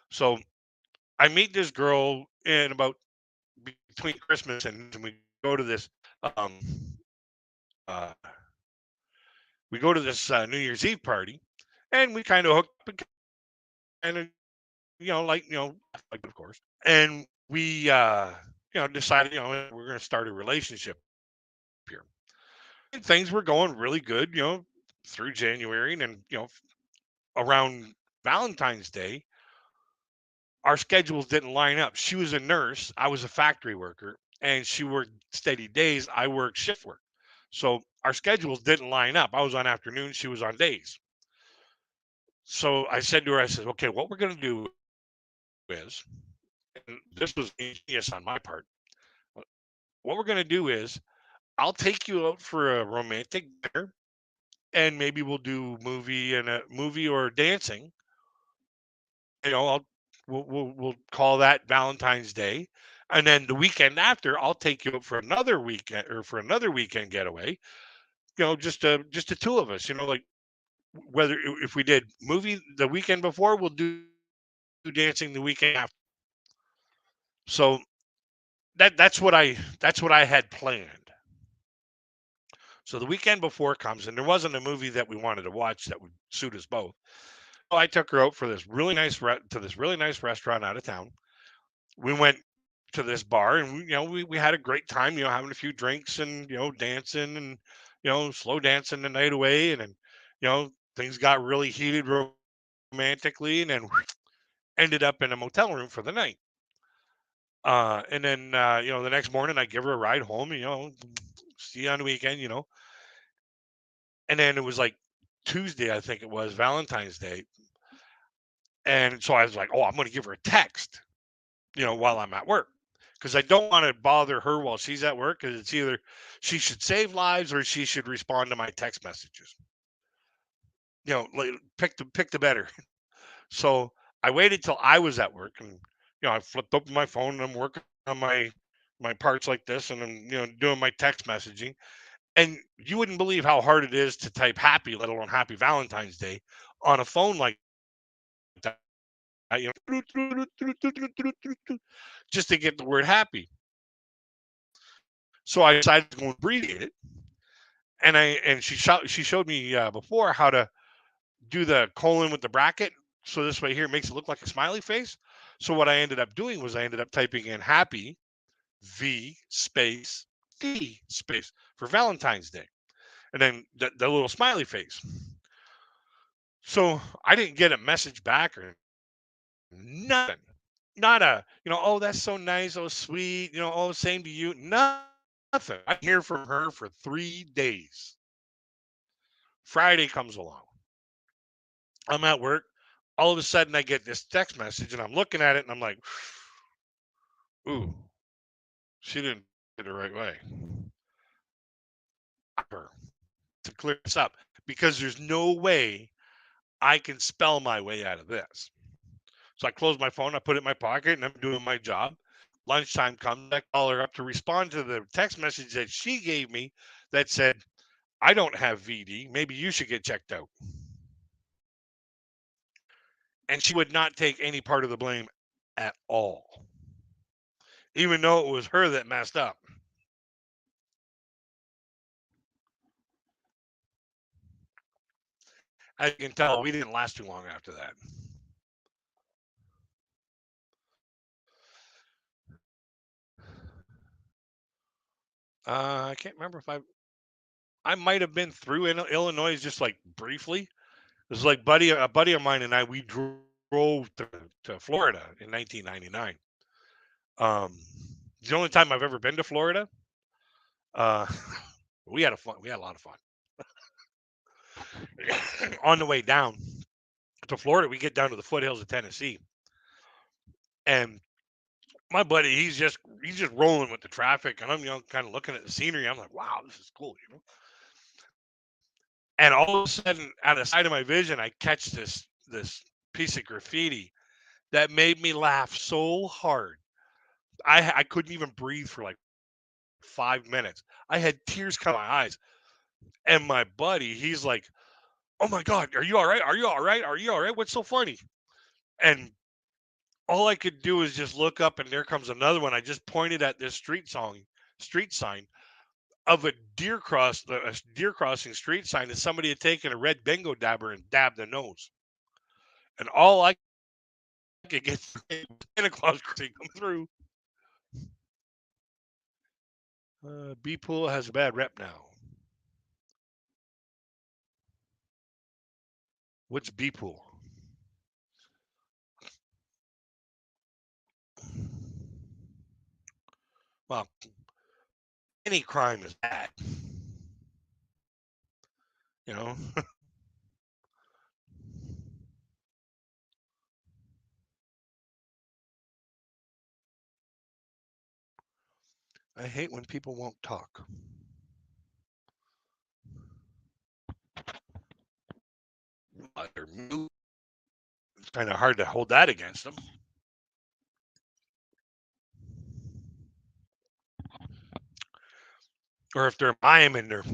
So I meet this girl in about between Christmas and we go to this um uh we go to this New Year's Eve party, and we kind of hook up and like of course, and we decided we're going to start a relationship here, and things were going really good through January, and then around Valentine's Day our schedules didn't line up. She was a nurse, I was a factory worker, and she worked steady days, I worked shift work. So our schedules didn't line up. I was on afternoons, she was on days. So I said to her, I said, okay, what we're going to do is, and this was ingenious on my part, what we're going to do is I'll take you out for a romantic dinner, and maybe we'll do movie or dancing. We'll call that Valentine's Day, and then the weekend after, I'll take you out for another weekend or for another weekend getaway. Just the two of us. Like whether if we did movie the weekend before, we'll do dancing the weekend after. So that's what I had planned. So the weekend before comes, and there wasn't a movie that we wanted to watch that would suit us both. So I took her out for this really nice to this really nice restaurant out of town. We went to this bar, and we had a great time, having a few drinks and dancing and slow dancing the night away, and then things got really heated romantically, and then ended up in a motel room for the night. And then the next morning I give her a ride home, see you on the weekend, and then it was like Tuesday, I think it was Valentine's Day, and so I was like, oh, I'm going to give her a text, while I'm at work, because I don't want to bother her while she's at work, because it's either she should save lives or she should respond to my text messages. Like, pick the better. So I waited till I was at work, and I flipped open my phone and I'm working on my parts like this, and I'm doing my text messaging, and you wouldn't believe how hard it is to type happy, let alone happy Valentine's Day, on a phone like that. Just to get the word happy. So I decided to go and abbreviate it, and she showed me before how to do the colon with the bracket. So this way here makes it look like a smiley face. So what I ended up doing was I ended up typing in happy V space D space for Valentine's Day, and then the little smiley face. So I didn't get a message back or nothing. Not oh, that's so nice, oh, sweet, oh, same to you. Nothing. I didn't hear from her for 3 days. Friday comes along. I'm at work. All of a sudden, I get this text message, and I'm looking at it, and I'm like, ooh, she didn't do it the right way. Her to clear this up, because there's no way I can spell my way out of this. So I close my phone, I put it in my pocket, and I'm doing my job. Lunchtime comes, I call her up to respond to the text message that she gave me that said, I don't have VD. Maybe you should get checked out. And she would not take any part of the blame at all, even though it was her that messed up. As you can tell, we didn't last too long after that. I can't remember if I might have been through Illinois just like briefly. It was like a buddy of mine and I we drove to Florida in 1999. Um, it's the only time I've ever been to Florida. Uh, we had a lot of fun. On the way down to Florida, we get down to the foothills of Tennessee, and my buddy, he's just rolling with the traffic, and I'm kind of looking at the scenery. I'm like, wow, this is cool. And all of a sudden, out of the side of my vision, I catch this piece of graffiti that made me laugh so hard. I couldn't even breathe for like 5 minutes. I had tears come my eyes, and my buddy, he's like, "Oh my god, are you all right? Are you all right? Are you all right? What's so funny?" And all I could do is just look up, and there comes another one. I just pointed at this street sign of a deer crossing street sign that somebody had taken a red bingo dabber and dabbed the nose. And all I could get Santa Claus couldn't come through. B Pool has a bad rep now. What's B Pool? Well, any crime is bad. You know, I hate when people won't talk. They're mute. It's kind of hard to hold that against them. Or if they're mime and they're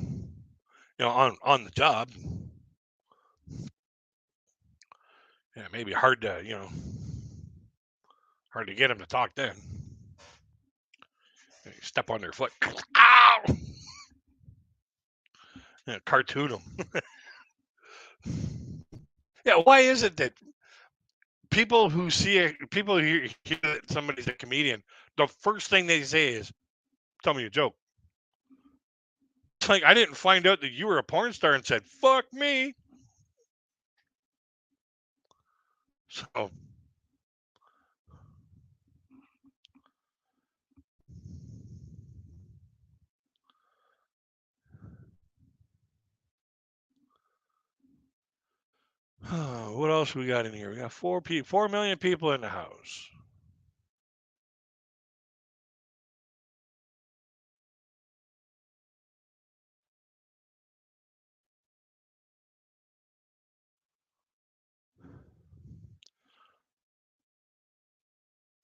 on the job, yeah, maybe hard to get them to talk then. You step on their foot. Ow! Yeah, cartoon them. Yeah, why is it that people hear that somebody's a comedian, the first thing they say is, "Tell me a joke." It's like I didn't find out that you were a porn star and said, "Fuck me." So, what else we got in here? We got 4 million people in the house.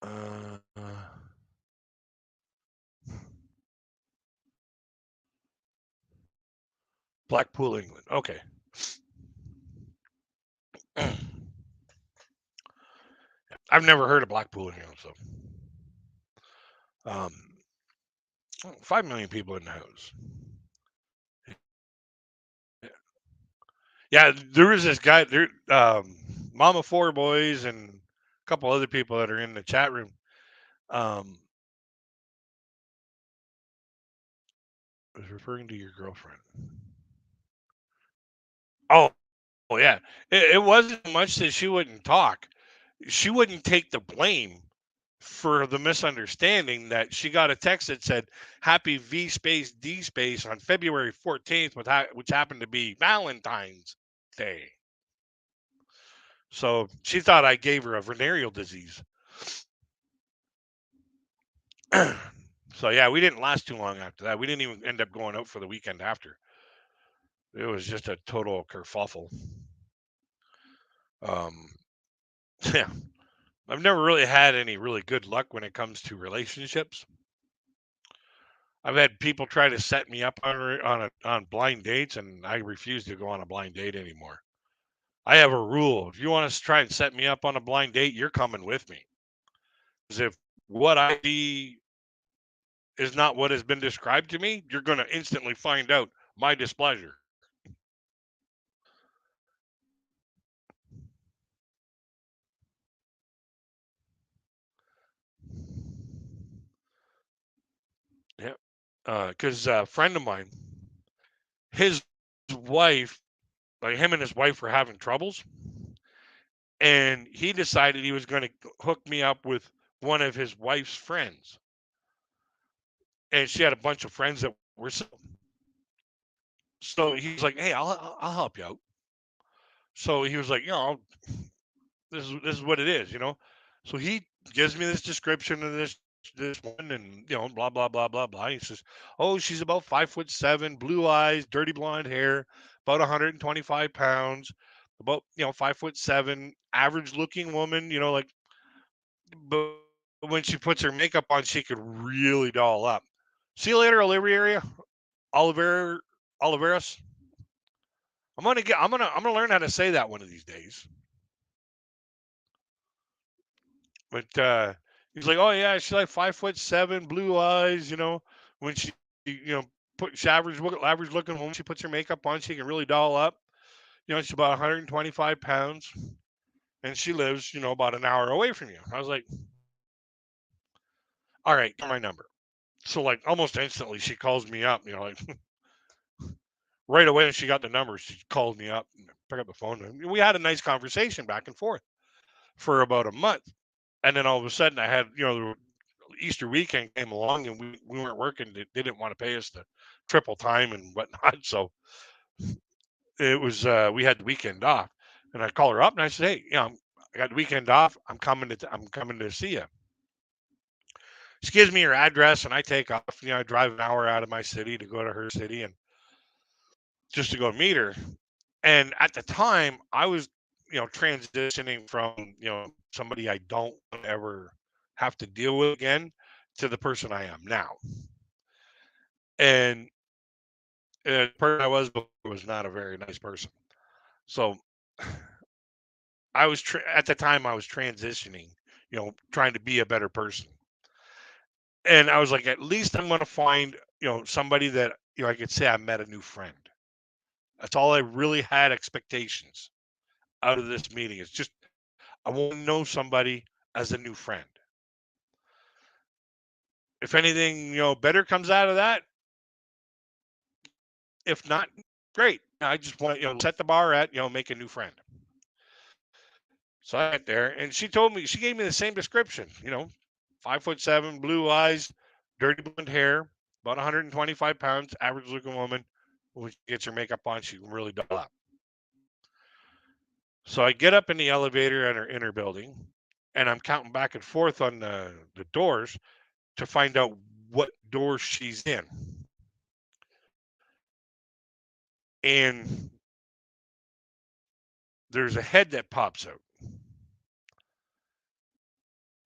Uh, Blackpool, England. Okay. I've never heard of Blackpool, so 5 million people in the house. Yeah, there was this guy there, Mama Four Boys and a couple other people that are in the chat room. Um, was referring to your girlfriend. Oh, yeah. It wasn't much that she wouldn't talk. She wouldn't take the blame for the misunderstanding that she got a text that said "Happy V space D space" on February 14th, which happened to be Valentine's Day. So she thought I gave her a venereal disease. So yeah, we didn't last too long after that. We didn't even end up going out for the weekend after. It was just a total kerfuffle. Um, yeah, I've never really had any really good luck when it comes to relationships. I've had people try to set me up on blind dates, and I refuse to go on a blind date anymore. I have a rule: if you want to try and set me up on a blind date, you're coming with me. Because if what I see is not what has been described to me, you're going to instantly find out my displeasure. because a friend of mine, his wife, like him and his wife were having troubles, and he decided he was going to hook me up with one of his wife's friends, and she had a bunch of friends that were single. So he was like, "Hey, I'll help you out." So he was like, this is what it is, you know. So he gives me this description of this woman, and blah blah blah blah blah. He says, "Oh, she's about 5'7", blue eyes, dirty blonde hair, about 125 pounds, about 5'7", average looking woman, like, but when she puts her makeup on, she could really doll up. See you later, Olivia, Oliver, Oliveras. I'm gonna learn how to say that one of these days. But he's like, "Oh yeah, she's like 5'7", blue eyes. When she, she's average looking woman. She puts her makeup on. She can really doll up. She's about 125 pounds, and she lives, about an hour away from you." I was like, "All right, give her my number." So like almost instantly, she calls me up. Like right away when she got the number, she called me up, and pick up the phone. And we had a nice conversation back and forth for about a month, and then all of a sudden, I had, Easter weekend came along, and we weren't working. They didn't want to pay us the triple time and whatnot. So it was, we had the weekend off, and I called her up and I said, "Hey, I got the weekend off. I'm coming to see you." She gives me her address, and I take off. I drive an hour out of my city to go to her city, and just to go meet her. And at the time, I was, transitioning from, somebody I don't ever have to deal with again to the person I am now. And the person I was before was not a very nice person. So at the time I was transitioning, trying to be a better person. And I was like, at least I'm going to find, somebody that, I could say I met a new friend. That's all I really had expectations out of this meeting. It's just, I want to know somebody as a new friend. If anything, better comes out of that, if not, great. I just want to, set the bar at, make a new friend. So I went there, and she gave me the same description, 5'7", blue eyes, dirty blonde hair, about 125 pounds, average looking woman. When she gets her makeup on, she can really doll up. So I get up in the elevator at her inner building, and I'm counting back and forth on the doors to find out what door she's in. And there's a head that pops out.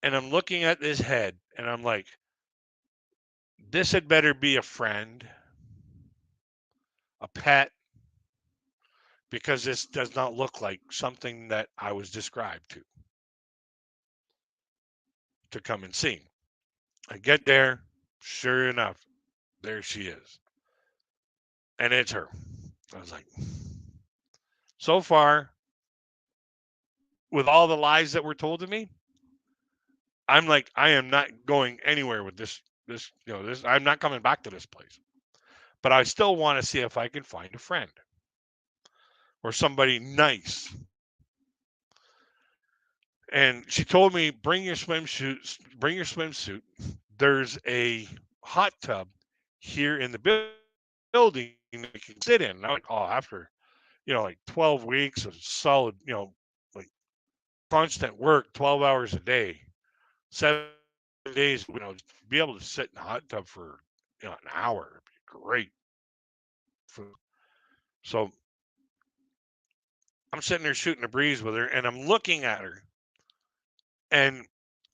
And I'm looking at this head, and I'm like, this had better be a friend, a pet, because this does not look like something that I was described to come and see. I get there, sure enough, there she is. And it's her. I was like, so far, with all the lies that were told to me, I'm like, I am not going anywhere with this, I'm not coming back to this place. But I still want to see if I can find a friend or somebody nice. And she told me, bring your swimsuit. There's a hot tub here in the building that you can sit in. And I was like, oh, after, 12 weeks of solid, like constant work, 12 hours a day, 7 days, just be able to sit in the hot tub for, an hour. It'd be great for, so I'm sitting there shooting a breeze with her, and I'm looking at her, and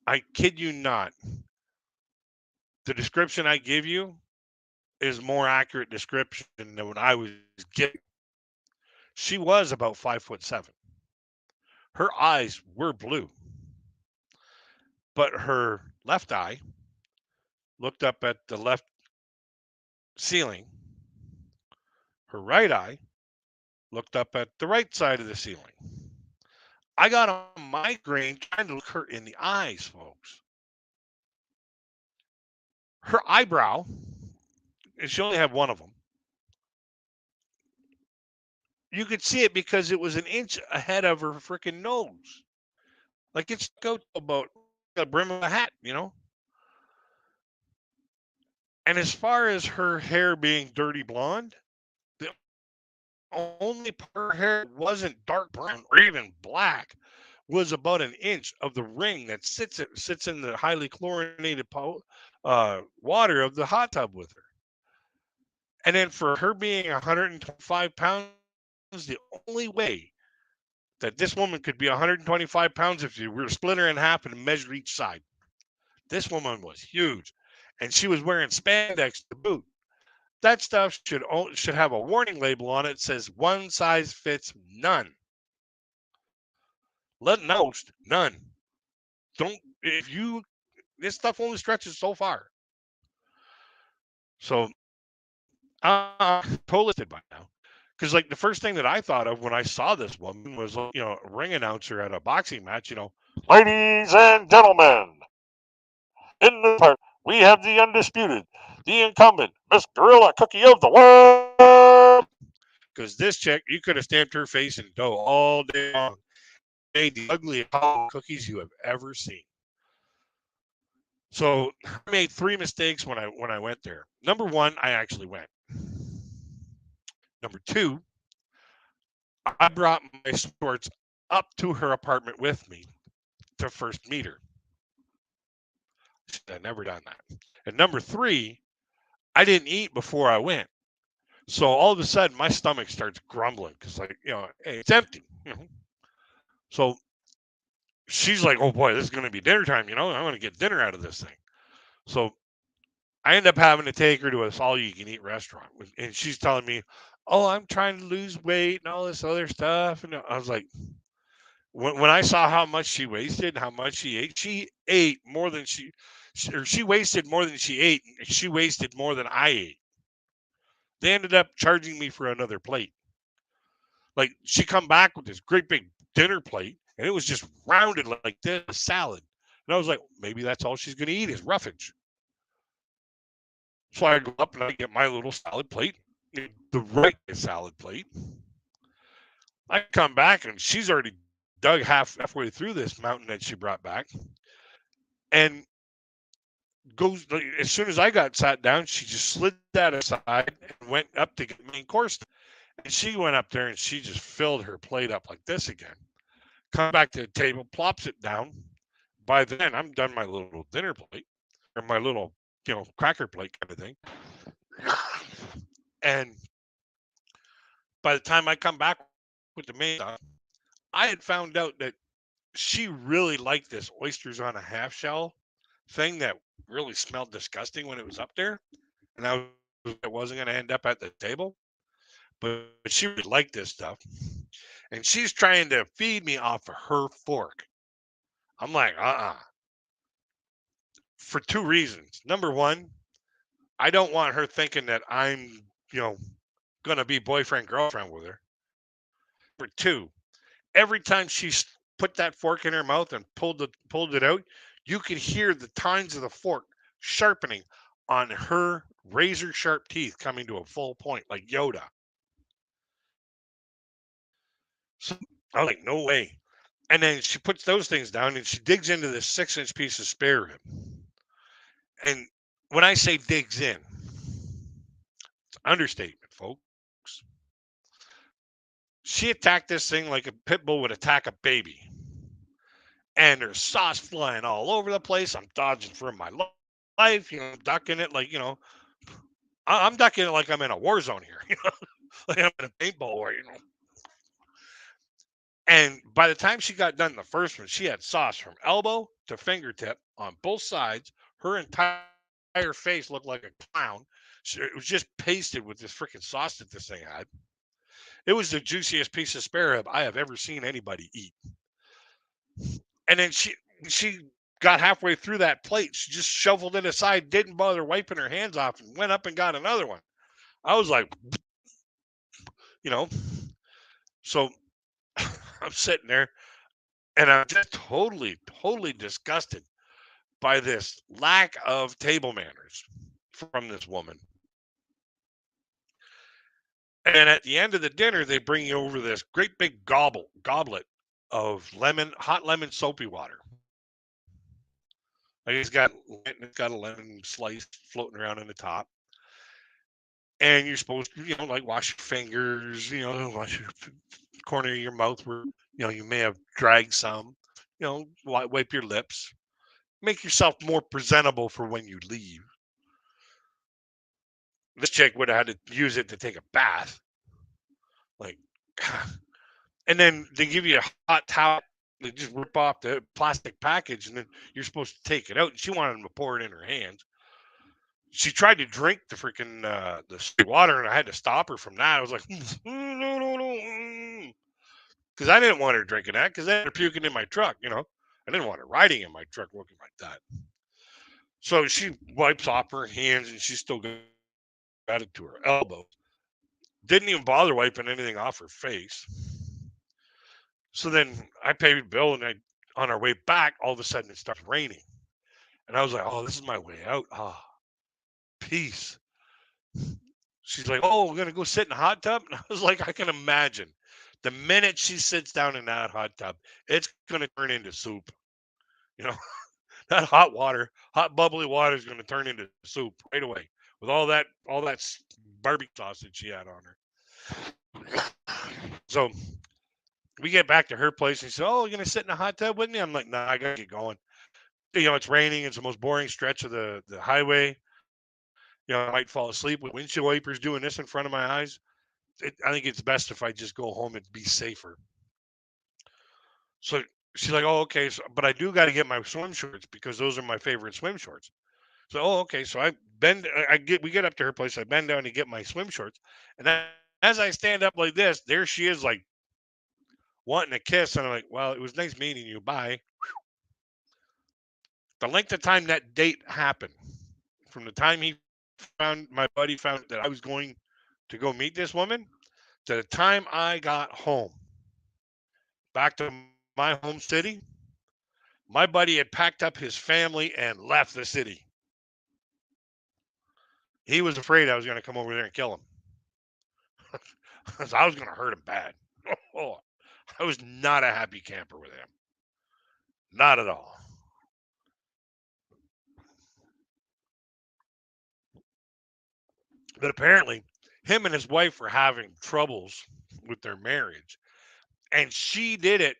I kid you not, the description I give you is more accurate description than what I was giving. She was about 5'7". Her eyes were blue, but her left eye looked up at the left ceiling. Her right eye looked up at the right side of the ceiling. I got a migraine trying to look her in the eyes, folks. Her eyebrow and she only had one of them. You could see it because it was an inch ahead of her freaking nose. Like it stuck out about the brim of a hat, you know? And as far as her hair being dirty blonde, the only part of her hair that wasn't dark brown or even black was about an inch of the ring that sits in the highly chlorinated water of the hot tub with her. And then for her being 125 pounds, the only way that this woman could be 125 pounds if you were to split her in half and measure each side. This woman was huge, and she was wearing spandex to boot. That stuff should have a warning label on it that says one size fits none. Let most none. Don't if you this stuff only stretches so far. So totally listed by now. Because like the first thing that I thought of when I saw this woman was a ring announcer at a boxing match. Ladies and gentlemen, in this part we have the undisputed, the incumbent, Miss Gorilla Cookie of the world. Because this chick, you could have stamped her face in dough all day long and made the ugliest cookies you have ever seen. So I made 3 mistakes when I went there. Number one, I actually went. Number two, I brought my shorts up to her apartment with me to first meet her. I'd never done that. And number three, I didn't eat before I went. So all of a sudden, my stomach starts grumbling because, like, hey, it's empty. So she's like, "Oh boy, this is going to be dinner time. I want to get dinner out of this thing." So I end up having to take her to a all-you-can-eat restaurant, and she's telling me, "Oh, I'm trying to lose weight and all this other stuff." And I was like, when I saw how much she wasted, how much she ate more than she wasted more than she ate. She wasted more than I ate. They ended up charging me for another plate. Like she come back with this great big dinner plate, and it was just rounded like this salad. And I was like, maybe that's all she's going to eat is roughage. So I go up and I get my little salad plate, the right salad plate. I come back and she's already dug halfway through this mountain that she brought back, and goes as soon as I got sat down, she just slid that aside and went up to get the main course. And she went up there and she just filled her plate up like this again. Come back to the table, plops it down. By then, I'm done my little dinner plate or my little, cracker plate kind of thing. And by the time I come back with the main stuff, I had found out that she really liked this oysters on a half shell thing that really smelled disgusting when it was up there. And I wasn't going to end up at the table. But she really liked this stuff. And she's trying to feed me off of her fork. I'm like, for two reasons. Number one, I don't want her thinking that I'm, going to be boyfriend, girlfriend with her. Number two, every time she put that fork in her mouth and pulled it out, you could hear the tines of the fork sharpening on her razor sharp teeth coming to a full point like Yoda. So I was like, no way. And then she puts those things down and she digs into this 6-inch piece of spare rib. And when I say digs in, it's understatement, folks. She attacked this thing like a pit bull would attack a baby. And there's sauce flying all over the place. I'm dodging for my life, ducking it like, I'm ducking it like I'm in a war zone here, like I'm in a paintball war. And by the time she got done the first one, she had sauce from elbow to fingertip on both sides. Her entire face looked like a clown. It was just pasted with this freaking sauce that this thing had. It was the juiciest piece of spare rib I have ever seen anybody eat. And then she got halfway through that plate. She just shoveled it aside, didn't bother wiping her hands off, and went up and got another one. I was like, so I'm sitting there and I'm just totally, totally disgusted by this lack of table manners from this woman. And at the end of the dinner, they bring you over this great big goblet of hot lemon soapy water. Like it's got a lemon slice floating around in the top, and you're supposed to, like wash your fingers, wash your corner of your mouth where you may have dragged some, wipe your lips, make yourself more presentable for when you leave. This chick would have had to use it to take a bath, like, and then they give you a hot towel. They just rip off the plastic package, and then you're supposed to take it out. And she wanted them to pour it in her hands. She tried to drink the freaking the water, and I had to stop her from that. I was like, no, no, no, because I didn't want her drinking that, because then they're puking in my truck. I didn't want her riding in my truck looking like that. So she wipes off her hands, and she's still got it to her elbow. Didn't even bother wiping anything off her face. So then I paid the bill, and on our way back, all of a sudden it starts raining, and I was like, "Oh, this is my way out. Ah, peace." She's like, "Oh, we're gonna go sit in the hot tub," and I was like, "I can imagine. The minute she sits down in that hot tub, it's gonna turn into soup. You know, that hot bubbly water is gonna turn into soup right away with all that barbecue sauce that she had on her." So we get back to her place, and she said, "Oh, you're gonna sit in the hot tub with me?" I'm like, "Nah, I gotta get going. It's raining. It's the most boring stretch of the highway. I might fall asleep with windshield wipers doing this in front of my eyes. I think it's best if I just go home and be safer." So she's like, "Oh, okay. So, but I do got to get my swim shorts because those are my favorite swim shorts." So, "Oh, okay." So we get up to her place. I bend down to get my swim shorts, and then as I stand up like this, there she is, like wanting a kiss, and I'm like, "Well, it was nice meeting you. Bye." The length of time that date happened, from the time my buddy found that I was going to go meet this woman, to the time I got home, back to my home city, my buddy had packed up his family and left the city. He was afraid I was going to come over there and kill him. 'Cause I was going to hurt him bad. Oh, I was not a happy camper with him. Not at all. But apparently, him and his wife were having troubles with their marriage. And she did it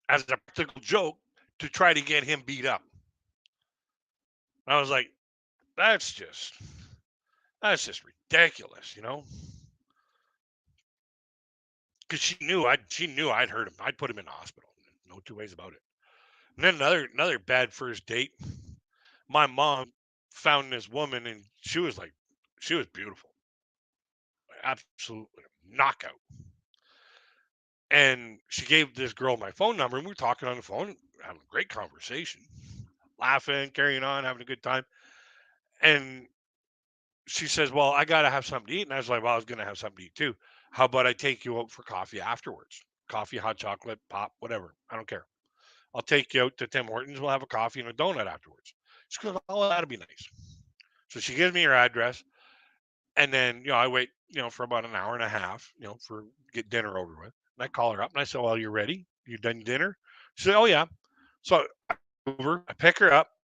as a practical joke to try to get him beat up. I was like, that's just ridiculous. Because she knew I'd hurt him. I'd put him in the hospital. No two ways about it. And then another bad first date. My mom found this woman, and she was beautiful, absolutely knockout. And she gave this girl my phone number, and we were talking on the phone, having a great conversation, laughing, carrying on, having a good time. And she says, "Well, I got to have something to eat." And I was like, "Well, I was going to have something to eat too. How about I take you out for coffee afterwards? Coffee, hot chocolate, pop, whatever. I don't care. I'll take you out to Tim Hortons. We'll have a coffee and a donut afterwards." She goes, "Oh, that'd be nice." So she gives me her address, and then I wait for about an hour and a half for get dinner over with. And I call her up and I say, "Well, you ready? You done dinner?" She said, "Oh yeah." So I pick her up,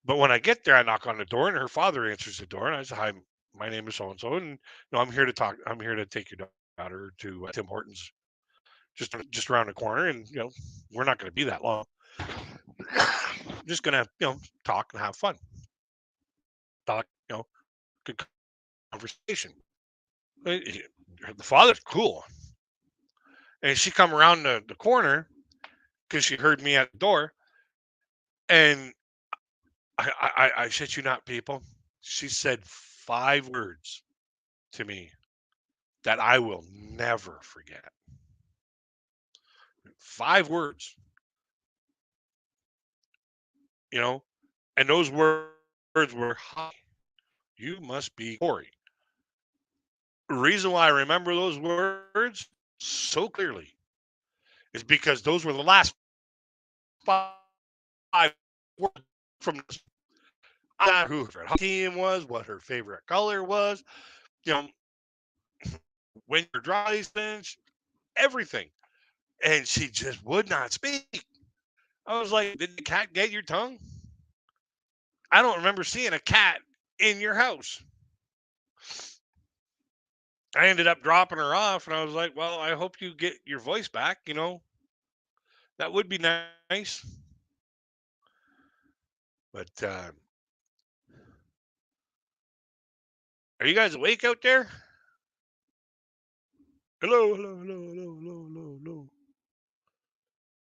but when I get there, I knock on the door, and her father answers the door, and I say, "Hi, my name is so and so, and I'm here to talk. I'm here to take your daughter to Tim Hortons, just around the corner, and we're not going to be that long. Just gonna talk and have fun, talk, good conversation." The father's cool, and she come around the corner because she heard me at the door, and I shit you not, people. She said 5 words to me that I will never forget. 5 words, and those words were, "Hi, you must be Corey." The reason why I remember those words so clearly is because those were the last 5 words from who her favorite team was, what her favorite color was, you know, when your dry license, everything. And she just would not speak. I was like, did the cat get your tongue? I don't remember seeing a cat in your house. I ended up dropping her off, and I was like, well, I hope you get your voice back. That would be nice. But are you guys awake out there? Hello, hello, hello, hello, hello, hello, hello.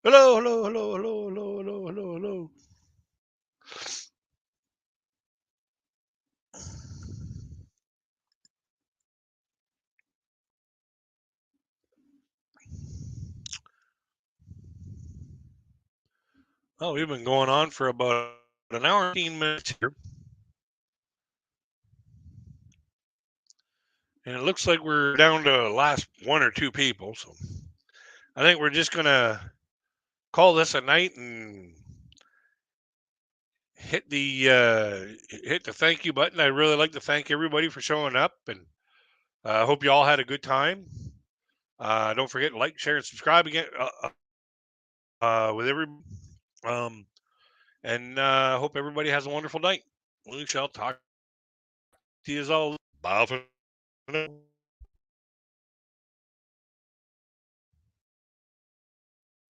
Hello, hello, hello, hello, hello, hello, hello, hello. Oh, we've been going on for about an hour and 15 minutes here. And it looks like we're down to the last one or two people. So I think we're just going to call this a night and hit the thank you button. I really like to thank everybody for showing up, and I hope you all had a good time. Don't forget to like, share, and subscribe again with everybody. Um, and hope everybody has a wonderful night. We shall talk to you all. Bye for now.